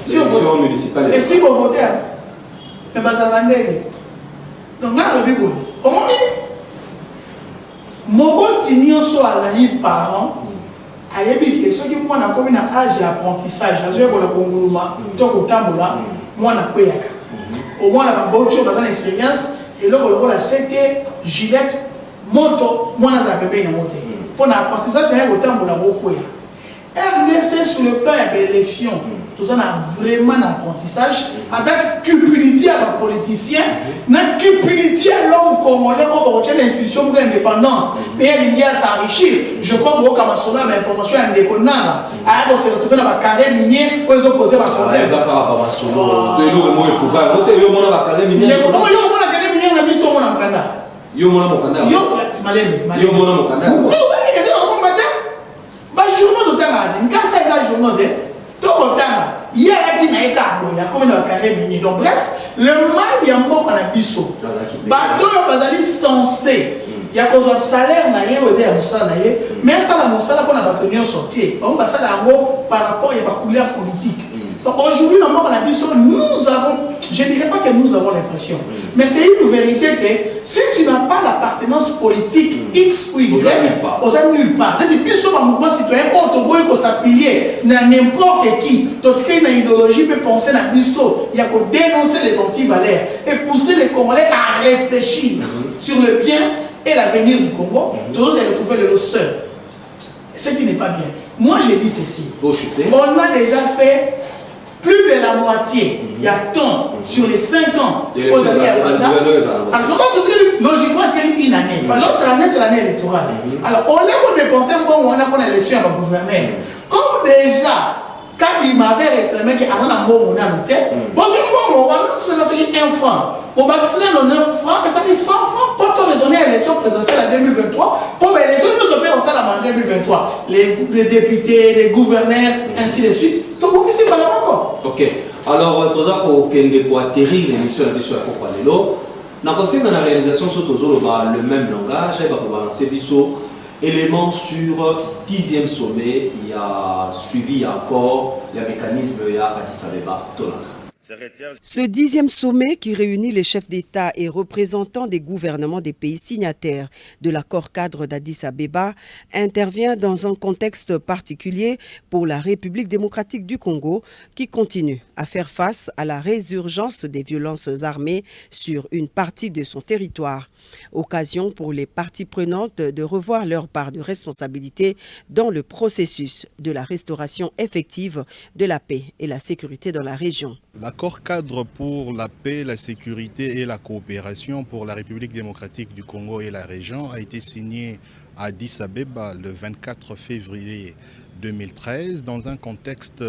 Élection municipale. Et si vous votez, c'est pas ça. Donc là, le bibo. Comment dit? Mon tignon soit les parents. Ayebi que ceux qui m'ont comme un âge d'apprentissage, je vais pour le Congoloma, donc au Tambola, moi na payaka. Au moins la bonne chose dans l'expérience et là on la c'était Gillette moto, moi na zapébé na moté. Pour l'apprentissage au Tambola beaucoup. RDC sur le plan de l'élection, tout ça a vraiment un apprentissage avec cupidité à la politicien, na cupidité à l'homme congolais au retient l'institution indépendante, mais elle y a s'enrichir. Je crois que Kamasola mais information indépendante, à se retrouver dans la carrière minier où ils ont posé ma problème. Ça par rapport à Solo, de nous remonter pour voir. Yo mona la carrière minier. Yo mona carrière minier on a visto mon amkanda. Yo mona mokanda. Yo mona mokanda. Oui, et c'est un matin. Bah journaux de temps, quand ça est journaux de tout autant, il y a qui n'a pas bon, il y a comme dans la carrière minier. Donc bref, le mal il y a un bon à biso. Bah donc on va aller censé. Il y a cause salaire naie aux émotions naie, mais ça la monsala pour la tenir sortir. On va ça par rapport à la couleur politique. Donc aujourd'hui, nous avons, je ne dirais pas que nous avons l'impression, mais c'est une vérité que si tu n'as pas l'appartenance politique X ou Y, on n'a nulle part. Depuis ce mouvement citoyen, on peut s'appuyer à n'importe qui. Tout ce qui a une idéologie peut penser à Bisto. Il y a qu'à dénoncer les anti-valeurs et pousser les Congolais à réfléchir sur le bien et l'avenir du Congo. Tous se retrouver le seul. Ce qui n'est pas bien. Moi, j'ai dit ceci. On a déjà fait plus de la moitié, il y a tant sur les 5 ans aux années à Rwanda. Alors, logiquement, c'est une année. L'autre année, c'est l'année électorale. Alors, on a dépensé un bon moyen pour l'élection à gouverner. Comme déjà, quand il m'avait réclamé qu'il y a un bon moyen à noter, bon, c'est un bon moyen, c'est un franc. Au vaccin, on a 9 francs, et ça fait 100 francs pour te raisonner à l'élection présidentielle en 2023. Pour l'élection, nous sommes au salaire en 2023. Les députés, les gouverneurs, ainsi de suite. Donc, on ne sait pas encore. Ok. Alors, tout ça pour atterrir l'émission de la Copa Lelo, dans la réalisation, le même langage, il va balancer éléments sur 10e sommet. Il y a suivi encore les mécanismes à Addis Abeba. Ce 10e sommet qui réunit les chefs d'État et représentants des gouvernements des pays signataires de l'accord cadre d'Addis Abeba intervient dans un contexte particulier pour la République démocratique du Congo qui continue à faire face à la résurgence des violences armées sur une partie de son territoire. Occasion pour les parties prenantes de revoir leur part de responsabilité dans le processus de la restauration effective de la paix et la sécurité dans la région. L'accord cadre pour la paix, la sécurité et la coopération pour la République démocratique du Congo et la région a été signé à Addis Abeba le 24 février 2013 dans un contexte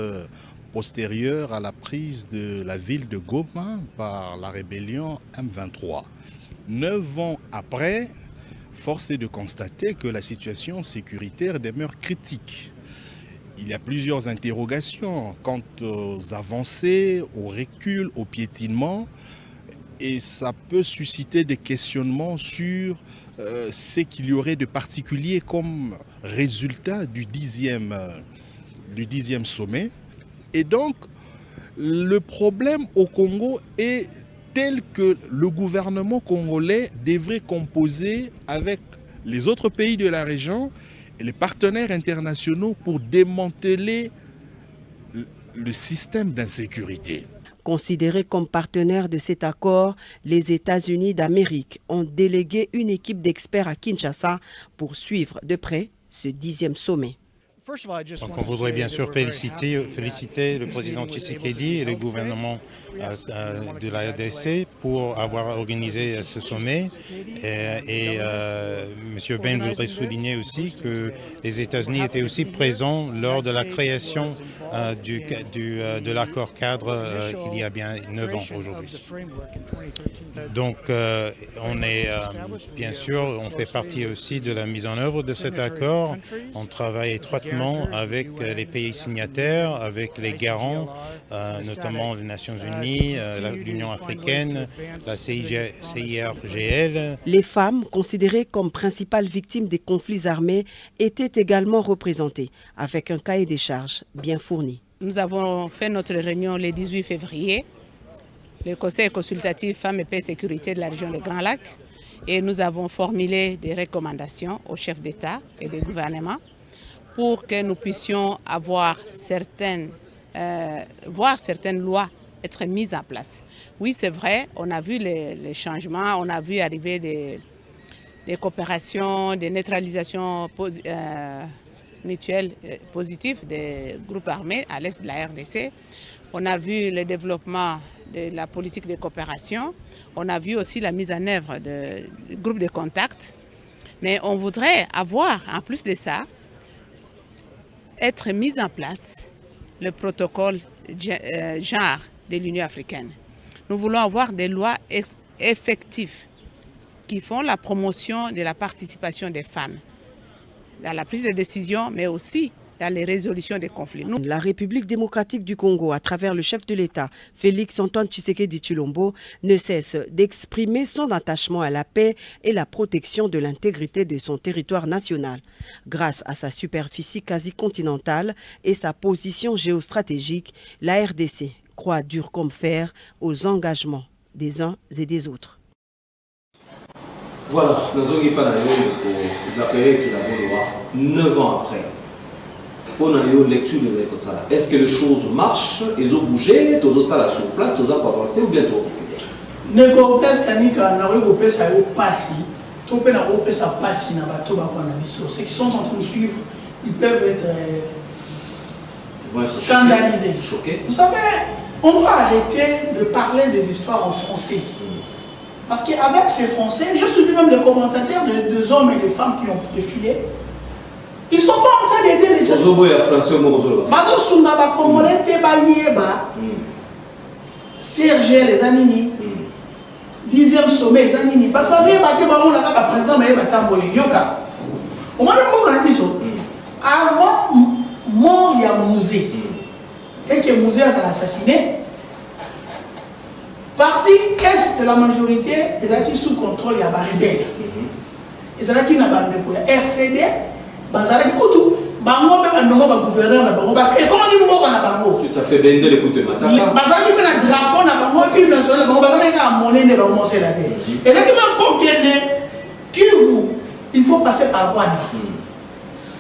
postérieur à la prise de la ville de Goma par la rébellion M23. 9 ans après, force est de constater que la situation sécuritaire demeure critique. Il y a plusieurs interrogations quant aux avancées, au recul, au piétinement, et ça peut susciter des questionnements sur ce qu'il y aurait de particulier comme résultat du 10e sommet. Et donc, le problème au Congo est tel que le gouvernement congolais devrait composer avec les autres pays de la région et les partenaires internationaux pour démanteler le système d'insécurité. Considérés comme partenaires de cet accord, les États-Unis d'Amérique ont délégué une équipe d'experts à Kinshasa pour suivre de près ce 10e sommet. Donc on voudrait bien sûr féliciter le président Tshisekedi et le gouvernement de la RDC pour avoir organisé ce sommet. Et M. Ben voudrait souligner aussi que les États-Unis étaient aussi présents lors de la création de l'accord cadre il y a bien 9 ans aujourd'hui. Donc on est bien sûr, on fait partie aussi de la mise en œuvre de cet accord. On travaille étroitement avec les pays signataires, avec les garants, notamment les Nations Unies, l'Union africaine, la CIRGL. Les femmes, considérées comme principales victimes des conflits armés, étaient également représentées, avec un cahier des charges bien fourni. Nous avons fait notre réunion le 18 février, le Conseil consultatif Femmes et Paix et Sécurité de la région des Grands Lacs, et nous avons formulé des recommandations aux chefs d'État et des gouvernements pour que nous puissions voir certaines lois être mises en place. Oui, c'est vrai, on a vu les changements, on a vu arriver des coopérations, des neutralisations mutuelles positives des groupes armés à l'est de la RDC. On a vu le développement de la politique de coopération. On a vu aussi la mise en œuvre de groupes de contact. Mais on voudrait avoir, en plus de ça, être mis en place le protocole genre de l'Union africaine. Nous voulons avoir des lois effectives qui font la promotion de la participation des femmes dans la prise de décision, mais aussi dans les résolutions des conflits. La République démocratique du Congo, à travers le chef de l'État, Félix Antoine Tshisekedi Tshilombo, ne cesse d'exprimer son attachement à la paix et la protection de l'intégrité de son territoire national. Grâce à sa superficie quasi-continentale et sa position géostratégique, la RDC croit dur comme fer aux engagements des uns et des autres. Voilà, nous avons pas pour appeler qui la 9 ans après. On a eu une lecture de ça. Est-ce que les choses marchent? Ils ont bougé, ils ont ça sur place, ils ont avancé ou bien trop reculé? Ne compresse qu'Anika n'a pas ça passi, tout peut n'a pas ça passi n'a pas tout ceux qui sont en train de suivre, ils peuvent être scandalisés. Choqués. Vous savez, on doit arrêter de parler des histoires en français. Parce qu'avec ces Français, j'ai suivi même des commentateurs de hommes et de femmes qui ont défilé. Ils ne sont pas en train d'aider les gens. Serge les Anini. 10e sommet, les Anini. Parce que les président, mais au moins, avant mort, il y a Mouzé. Et que Mouzé a assassiné. Parti est de la majorité, ils ont sous contrôle, il y a des rebelles. Ils ont qui n'a pas de RCD. Bazala Koutou, Bango, un gouverneur, et comment dit Moko na Bango? Tu as fait bender les coups de mataka. Bazala qui met un drapeau na Bango, et puis national, Bango, Bazala qui a un monnaie de Bango, c'est la terre. Et là, qui m'a pas gagné, il faut passer par Rwanda.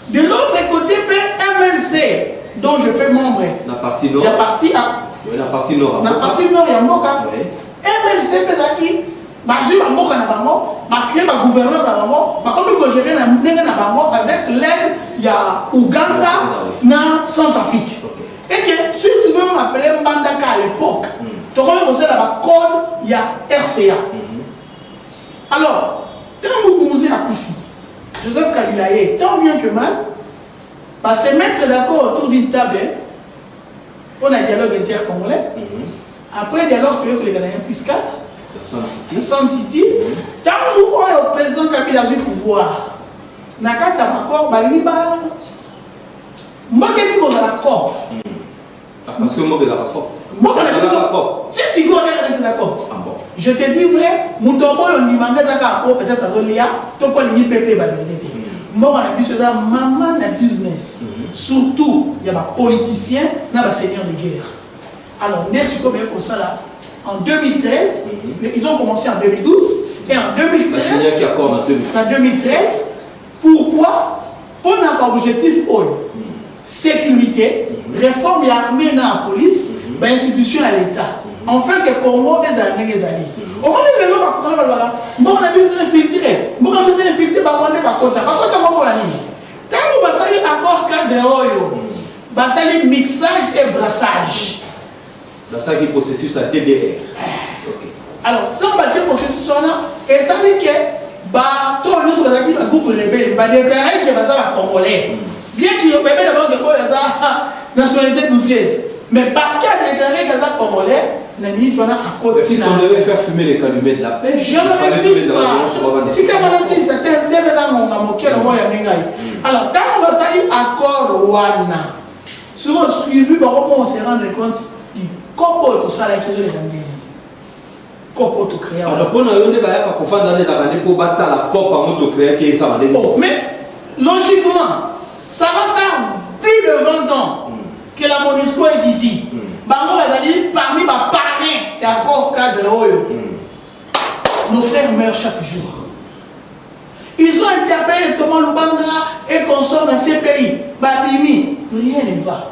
De l'autre côté, MLC, dont je fais membre, la partie nord. La partie la partie nord. La partie nord, il y a Moka. MLC, Pesaki. Bazu Bango na Bango, créé un gouverneur na Bango, comme il gérer na Bango avec l'aide il y a Ouganda na Centrafrique. Et que si tu veux m'appeler Mbandaka à l'époque, tu aurais posé la code il y a RCA. Alors, quand vous musez à Koufi, Joseph Kabilaye, tant bien que mal, va se mettre d'accord autour d'une table pour un dialogue intercongolais. Après dialogue, tu veux que les Ghanéens puissent 4. Sun City. Tant que le président Kabila a eu le pouvoir, Nakati a l'accord, Baliba, Mbaketi a l'accord. Parce que moi, je l'accord. Moi, je l'accord. Si vous regardez ces accords, je te dis vrai, Moutombo, on dit que peut-être à Zolia, tu peux aller pépé. Moi, on a dit que maman na business. Surtout, il y a des politiciens, il y a des seigneurs de guerre. Alors, n'est-ce comme ça là? En 2013, ils ont commencé en 2012, et en 2013, pourquoi? Pour un objectif sécurité, réforme armée dans la police, institution à l'État. Enfin, que Congo des armées des alliés. On va dire que on a besoin d'infiltrer, on a besoin d'infiltrer, on a besoin d'infiltrer, on a besoin d'infiltrer. Quand on va saluer accord cadre cadre oyo basali mixage et brassage. Dans ça qui processus à DDR. Alors, tant que le processus est et ça dit que tout le groupe rebelle va déclarer que va congolais. Bien qu'il y ait d'abord que nationalité doutieuse. Mais parce qu'il a déclaré que ça congolais, la ministre va à côté. Si on devait faire fumer les calumets de la paix, je ne refuse pas. Si tu as dit ça, alors, quand on va saluer accord Wana, si on suivi, on se rend compte du corps de ça, la question des amis. Alors, pour nous, on va dans les années pour battre la COP à motocréer qui est ça. Mais, logiquement, ça va faire plus de 20 ans que la MONUSCO est ici. Bango Bazali, parmi les parrains d'accord cadre Oyo, nos frères meurent chaque jour. Ils ont interpellé Thomas Lubanga et consorts dans ces pays. Babimi, rien ne va.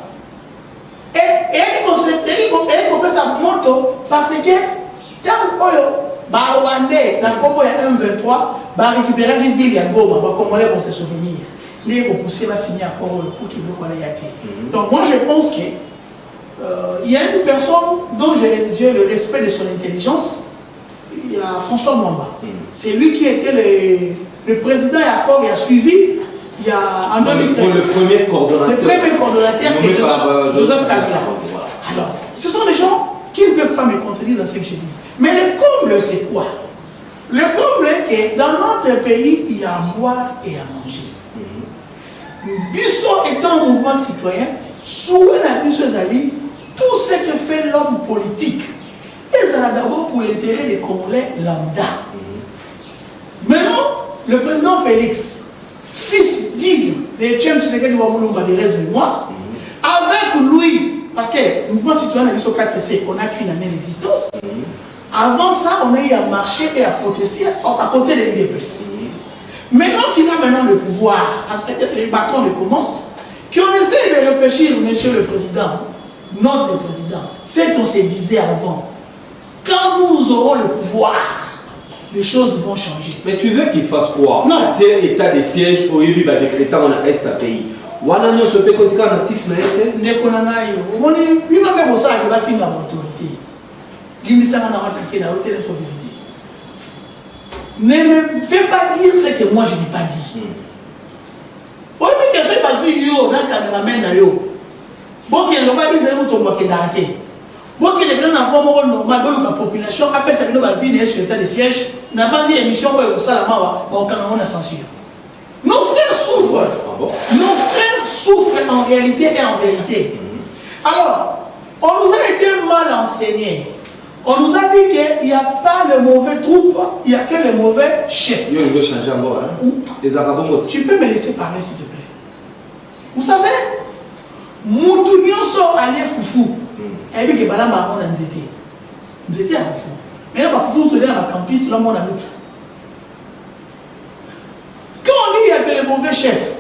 Et ils ont sa moto parce que tant que Rwandais, dans le Congo, il y a 1-23, va récupérer les villes à Goma, va Congolais pour se souvenir. Les repousser va signer un accord pour qu'il bloque la yaki. Donc moi je pense que il y a une personne dont j'ai le respect de son intelligence. Il y a François Mwamba. C'est lui qui était le président et accord et a suivi. Il y a en 2013. Le premier coordonnateur qui est Joseph Kabila. Alors, ce sont des gens qui ne peuvent pas me contredire dans ce que je dis. Mais le comble, c'est quoi? Le comble est que dans notre pays, il y a à boire et à manger. Bisso étant un mouvement citoyen, souhait à Bisso Zali, tout ce que fait l'homme politique, et ça d'abord pour l'intérêt des Congolais lambda. Maintenant, le président Félix, fils digne de Tchem Tshisekedi Wamulumba des restes mémoire, avec lui, parce que le mouvement citoyen de Bisso 4C, on a qu'une année d'existence. Avant ça, on a eu à marcher et à protester à côté de l'IDPS. Maintenant qu'il a le pouvoir, les bâtons de commande, qu'on essaie de réfléchir, monsieur le président, notre président, c'est qu'on se disait avant. Quand nous aurons le pouvoir, les choses vont changer. Mais tu veux qu'il fasse quoi? Non. C'est état de siège au Yébi va décréter on a est à pays. Wana nyo se peut continuer en actif na été. Ne konanayo. On est une même ça qui va finir l'autorité. L'immissaire n'a attaqué la hauteur de la vérité. Ne me fais pas dire ce que moi je n'ai pas dit. Oui, mais que c'est pas si yo, na caméraman na yo. Bon, qu'il n'y a pas dit que vous tombez dans la tête. Bon, qu'il y a une forme normale, la population, après ça, nous va venir sur l'état de siège, n'a pas dit émission pour le salama, on a censure. Nos frères souffrent. Nos frères souffrent en réalité et en vérité. Alors, on nous a été mal enseignés. On nous a dit qu'il n'y a pas le mauvais troupe, il n'y a que le mauvais chef. Yo, il veut changer encore. Les Arabes. Tu peux me laisser parler, s'il te plaît. Vous savez, Moutou Nyonso allait foufou. Et puis, il y a un nzete. Nzete à foufou. Mais là, foufou, tu es dans la campus, tout le monde a l'autre. Quand on dit qu'il n'y a que le mauvais chef,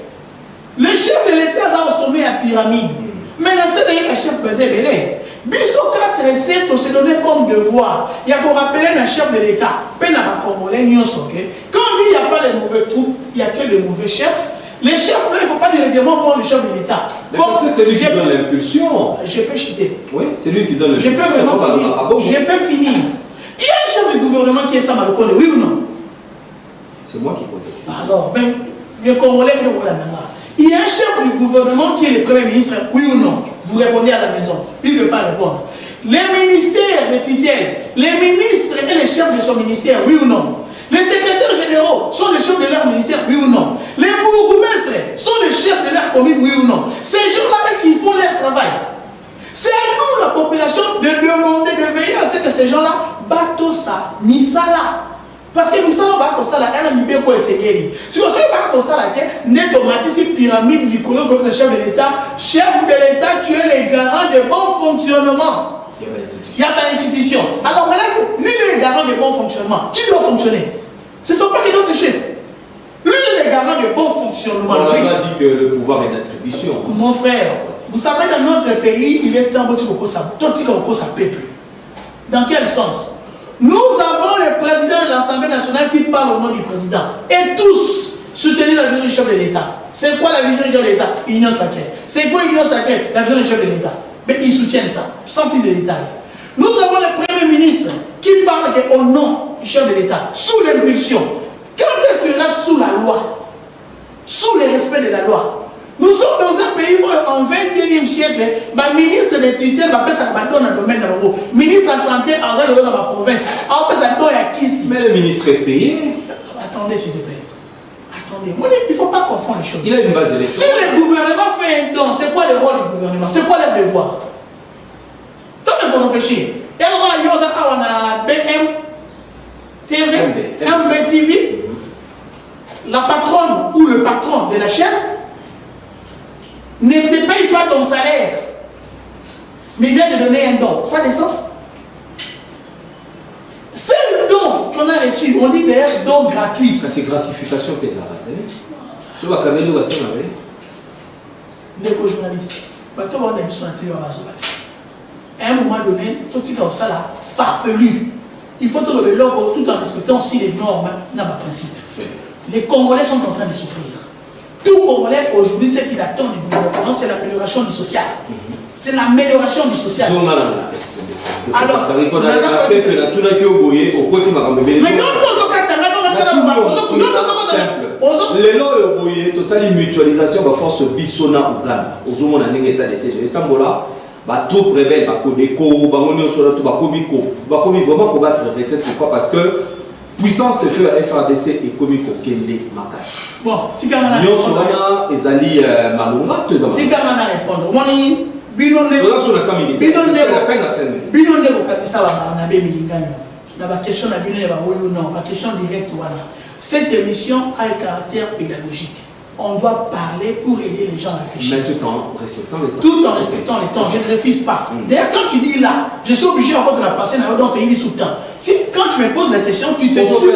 le chef de l'État a au sommet à pyramide. Mais là, c'est le chef Bézébélé. Bisso 4 et 7, on s'est donné comme devoir. Il y a qu'on rappeler un chef de l'État. Quand on dit qu'il n'y a pas les mauvais troupes, il n'y a que le mauvais chef. Les chefs, là, il ne faut pas directement voir le chef de l'État. Parce que c'est lui qui donne l'impulsion. Je peux chuter. Oui, c'est lui qui donne l'impulsion. Je peux vraiment finir. Je peux finir. Il y a un chef du gouvernement qui est Sama Lokone, oui ou non? C'est moi qui pose la question. Alors, ben, le Congolais, il y a un chef du gouvernement qui est le Premier ministre, oui ou non? Vous répondez à la maison. Il ne peut pas répondre. Les ministères, les titelles, les ministres et les chefs de son ministère, oui ou non? Les secrétaires généraux sont les chefs de leur ministère, oui ou non? Les bourgmestres sont les chefs de leur commune, oui ou non? Ces gens-là, est-ce qu'ils font leur travail? C'est à nous, la population, de demander, de veiller à ce que ces gens-là battent ça, misala. Parce que misala va ça là, elle a mis bien quoi essayer. Si on sait pas comme ça là, n'est automatique pyramide du colon comme le chef de l'État, tu es le garant de bon fonctionnement. Il n'y a pas d'institution. Alors maintenant, lui il est le garant de bon fonctionnement. Qui doit fonctionner? Ce ne sont pas que d'autres chefs. Lui il est le garant de bon fonctionnement. On n'a pas dit que le pouvoir est d'attribution. Mon frère, vous savez, dans notre pays, il est temps de ça peuple. Dans quel sens? Nous avons le président de l'Assemblée nationale qui parle au nom du président. Et tous soutenir la vision du chef de l'État. C'est quoi la vision du chef de l'État? Union sacrée. C'est quoi l'union sacrée? La vision du chef de l'État. Mais ils soutiennent ça, sans plus de détails. Nous avons le Premier ministre qui parle au nom du chef de l'État, sous l'impulsion. Quand est-ce qu'il reste sous la loi? Sous le respect de la loi. Nous sommes dans un pays où, en 21e siècle, le ministre de tutelle va ça dans le domaine de l'eau. Ministre de la santé, dans la province. Mais le ministre est payé. Attendez, s'il te plaît. Attendez, il ne faut pas confondre les choses. Il a une base électorale. Si le gouvernement fait un don, c'est quoi le rôle du gouvernement? C'est quoi le devoir? Donc, il faut réfléchir. Et alors, on a BM TV, MB TV. La patronne ou le patron de la chaîne ne te paye pas ton salaire, mais vient te donner un don. Ça a des sens? C'est le don qu'on a reçu. On dit d'ailleurs don gratuit. C'est gratification que tu as raté. Tu vas quand même passer ma vie. Les journalistes, à un moment donné, tout ce comme ça là, farfelu. Il faut tout le logo tout en respectant aussi les normes, n'a pas principe. Les Congolais sont en train de souffrir. Tout Congolais aujourd'hui, ce qu'il attend du gouvernement, c'est l'amélioration du social. C'est l'amélioration du social. Alors, les lois de tout ça, les mutualisations de force Bissona Ouganda. Aux hommes, on a un état de CG. Tambola, tout rebelle, Bakodeko, Bangonio Sola, Bakomiko, Bakomi vraiment combattre la retraite. Pourquoi? Parce que puissance de feu à FRDC et Komiko Kende Makas. Bon, si quand on a répondu, Ezali Malonga, tu as si quand on a répondu, moi, Binonde question directe. Cette émission a un caractère pédagogique. On doit parler pour aider les gens à réfléchir. Mais tout en respectant le temps. Tout en respectant le temps. Je ne refuse pas. D'ailleurs, quand tu dis là, je suis obligé encore de la passer dans le pays sous temps. Si quand tu me poses la question, tu te tues.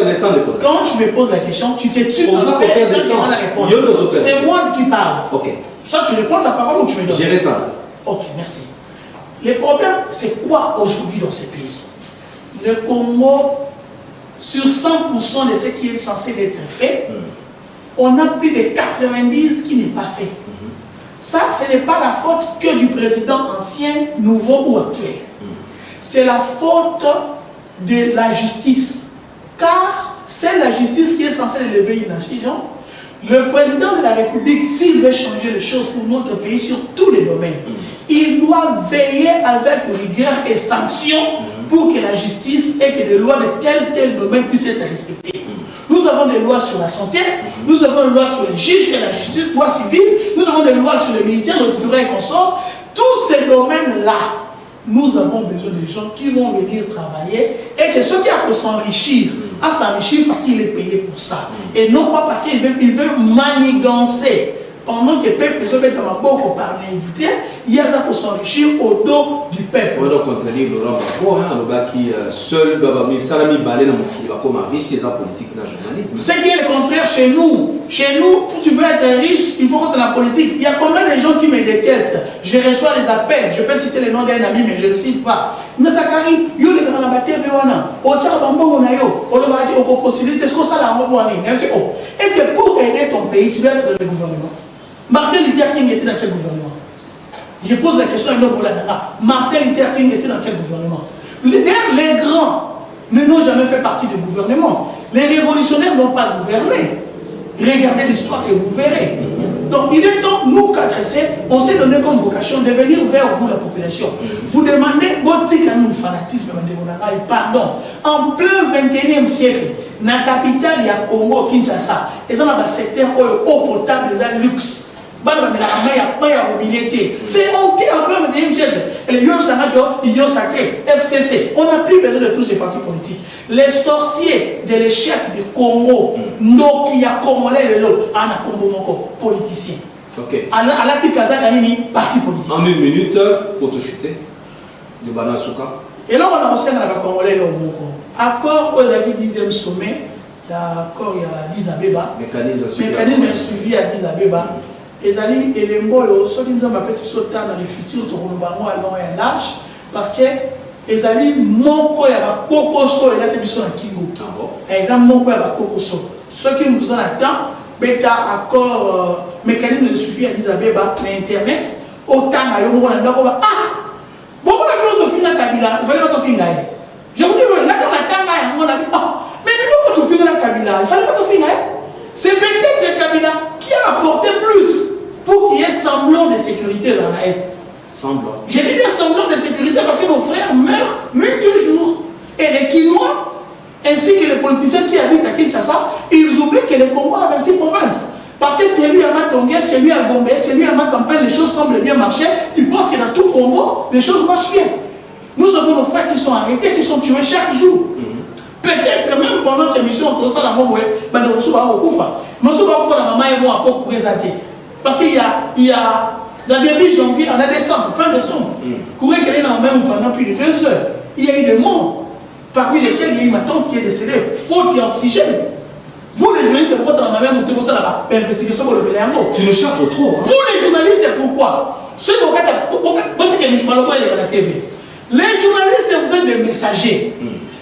Quand tu me poses la question, tu te tues. C'est moi qui parle. Ok. Soit tu réponds ta parole ou tu me donnes. Je réponds. Ok, merci. Le problème, c'est quoi aujourd'hui dans ces pays? Le Congo, sur 100% de ce qui est censé être fait, on a plus de 90 qui n'est pas fait. Ça, ce n'est pas la faute que du président ancien, nouveau ou actuel. C'est la faute de la justice. Car c'est la justice qui est censée lever une incident. Le président de la République, s'il veut changer les choses pour notre pays sur tous les domaines, il doit veiller avec rigueur et sanction pour que la justice et que les lois de tel domaine puissent être respectées. Nous avons des lois sur la santé, nous avons des lois sur les juges et la justice, droit civil, nous avons des lois sur les militaires, le gouvernement et consorts. Tous ces domaines-là, nous avons besoin de gens qui vont venir travailler et que ceux qui ont s'enrichir, à s'enrichir parce qu'il est payé pour ça. Et non pas parce qu'il veut manigancer. Pendant que le peuple se met dans la boque par l'invité, il y a ça pour s'enrichir au dos du peuple. On va contredire Laurent Gbagbo, qui seul, Salami Balé, va comme un riche, qui est politique, dans le journalisme. Ce qui est le contraire chez nous. Chez nous, si tu veux être riche, il faut rentrer dans la politique. Il y a combien de gens qui me détestent? Je reçois les appels, je peux citer le nom d'un ami, mais je ne le cite pas. Mais ça arrive, il y a des gens qui est-ce que pour aider ton pays, tu dois être dans le gouvernement? Martin Luther King était dans quel gouvernement? Je pose la question à Ino Bolanara. Martin Luther King était dans quel gouvernement? Les grands n'ont jamais fait partie du gouvernement. Les révolutionnaires n'ont pas gouverné. Regardez l'histoire et vous verrez. Donc il est temps, nous 4C, on s'est donné comme vocation de venir vers vous, la population. Vous demandez, un fanatisme, pardon, en plein 21e siècle, dans la capitale, il y a Congo, Kinshasa, et ça, dans le secteur eau potable, il y a luxe. C'est honté en plein 21e siècle. Et les Union sacrée, FCC, on n'a plus besoin de tous ces partis politiques. Les sorciers de l'échec du Congo, qui a Congolais, en Congo, politiciens. Ok. Alati Kazakanini, parti politique. En une minute, photo-shooter de Banasuka. Et là, on a aussi un Congolais, accord aux 10e sommet, il y a accord, il y a Addis Abeba. Mécanisme suivi à Addis Abeba. Et Zali et les mots, ceux qui nous ont appelé sur le temps dans le futur, de Rouloubango à long et large, parce que les amis, mon corps, il y a beaucoup de choses, il y a des missions à Kingo. Et ils ont mon corps, il y a beaucoup de choses. Ceux qui nous ont attendus, bêta accord mécanisme de suivi à Addis Abeba l'internet autant à yo mona ndako ba ah bon on a plus de finir Kabila il fallait pas te finir. Je vous dis on attend la tanga ya on a dit mais pourquoi tu finir la Kabila il fallait pas te finir. C'est peut-être Kabila qui a apporté plus pour qu'il y ait semblant de sécurité dans l'Est. Semblant. J'ai dit bien semblant de sécurité parce que nos frères meurent toujours. Et les Kinois, ainsi que les politiciens qui habitent à Kinshasa, ils oublient que le Congo a 26 provinces. Parce que chez lui à Matongé, chez lui à Gombe, chez lui à Makampagne, les choses semblent bien marcher. Ils pensent que dans tout le Congo, les choses marchent bien. Nous avons nos frères qui sont arrêtés, qui sont tués chaque jour. Peut-être même pendant que l'émission, on ça la Moboué, ben de Moussouba Okufa. Moussouba Okufa, la maman et moi, à Koku Rezate. Parce qu'il y a dans début janvier, en décembre, fin décembre, courir qu'elle est dans le même pendant plus de 2 heures. Il y a eu des morts, parmi lesquels il y a eu ma tante qui est décédée, faute d'oxygène. Vous les journalistes, pourquoi dans la même monté pour ça là-bas? Investigation pour le Béléango. Tu nous charges trop. Hein? Vous les journalistes, pourquoi? Les journalistes, vous êtes des messagers.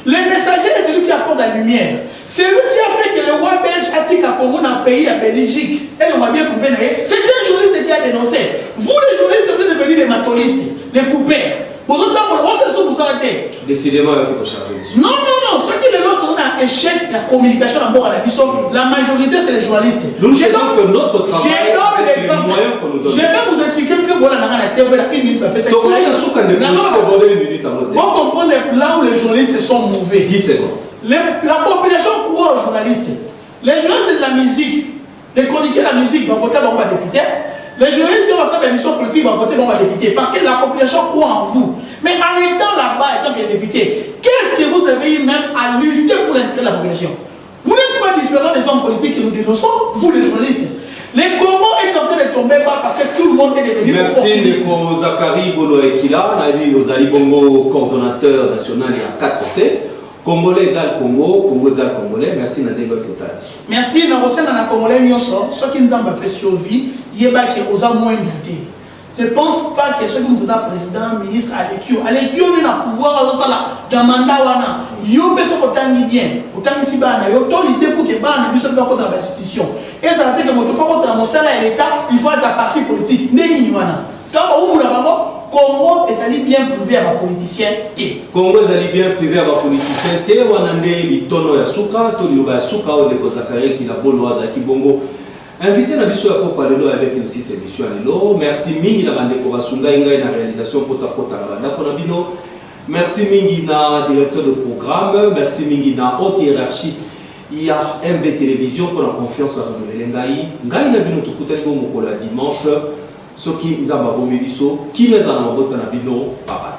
Les messagers, c'est celui qui apporte la lumière. C'est lui qui a fait que le roi belge Attic a Congo dans le pays, à Belgique. Et on m'a bien prouvé. C'est un journaliste qui a dénoncé. Vous, les journalistes, vous êtes devenus des matolistes, des coupeurs. Vous êtes décidément, là, tu peux charger dessus. Non, ce qui est l'autre, on a un échec de la communication d'abord à la mission. La majorité, c'est les journalistes. Nous faisons que notre travail avec les moyens qu'on nous donne. Je vais vous expliquer plus voilà dans la TV, la 1 minute, on comprend là où les journalistes sont mauvais. 10 secondes. La population croit aux journalistes. Les journalistes de la musique, les chroniqueurs de la musique vont voter pour un député. Les journalistes qui vont faire des émissions politiques vont voter pour un député. Parce que la population croit en vous. Mais en étant là-bas, étant que député, qu'est-ce que vous avez eu même à lutter pour l'intérêt de la population? Vous n'êtes pas différent des hommes politiques que nous dénonçons, vous les journalistes. Les Congo est en train de tomber bas parce que tout le monde est devenu. Merci Nico Zakari Bolo Ekila, Nazali Bongo, coordonnateur national de la 4C. Congolais égale Congo, Congo égale Congolais. Merci Nadego Kota. Merci Narosen na Congolais Nyonso, ceux qui nous ont apprécié au vie, yeba qui aux a moins gâté. Ne pense pas que ceux qui nous ont président, ministre, Alekio, on a pouvoir dans mandat wana. Yo beso kotangi bien, kotangi si bana, yo tolité pour que bana biso pas contre l'institution. Et ça veut dire que mon pas contre la mosala et l'État, il faut être un parti politique. Neni wana. Quand on ouvre la bango, Congo est bien privé à ma politicien T. Congo est bien privé à ma politicien T. Wanande bitono ya suka, tolioba ya suka, ou de Kozakari qui la bolo à Kibongo. Invité na biso ya poko lelo avec aussi cette émission lelo. Merci mingi na bande ko basunga inga na réalisation kota kota na banda ko na bino. Merci mingi na directeur de programme, merci mingi na haute hiérarchie. Il y a MB Télévision pour la confiance par renouveler ngai. Ngai na bino tukutani bo mokolo ya dimanche. Soki nzamba bomebiso, ki meza na mabota na bino, bye bye.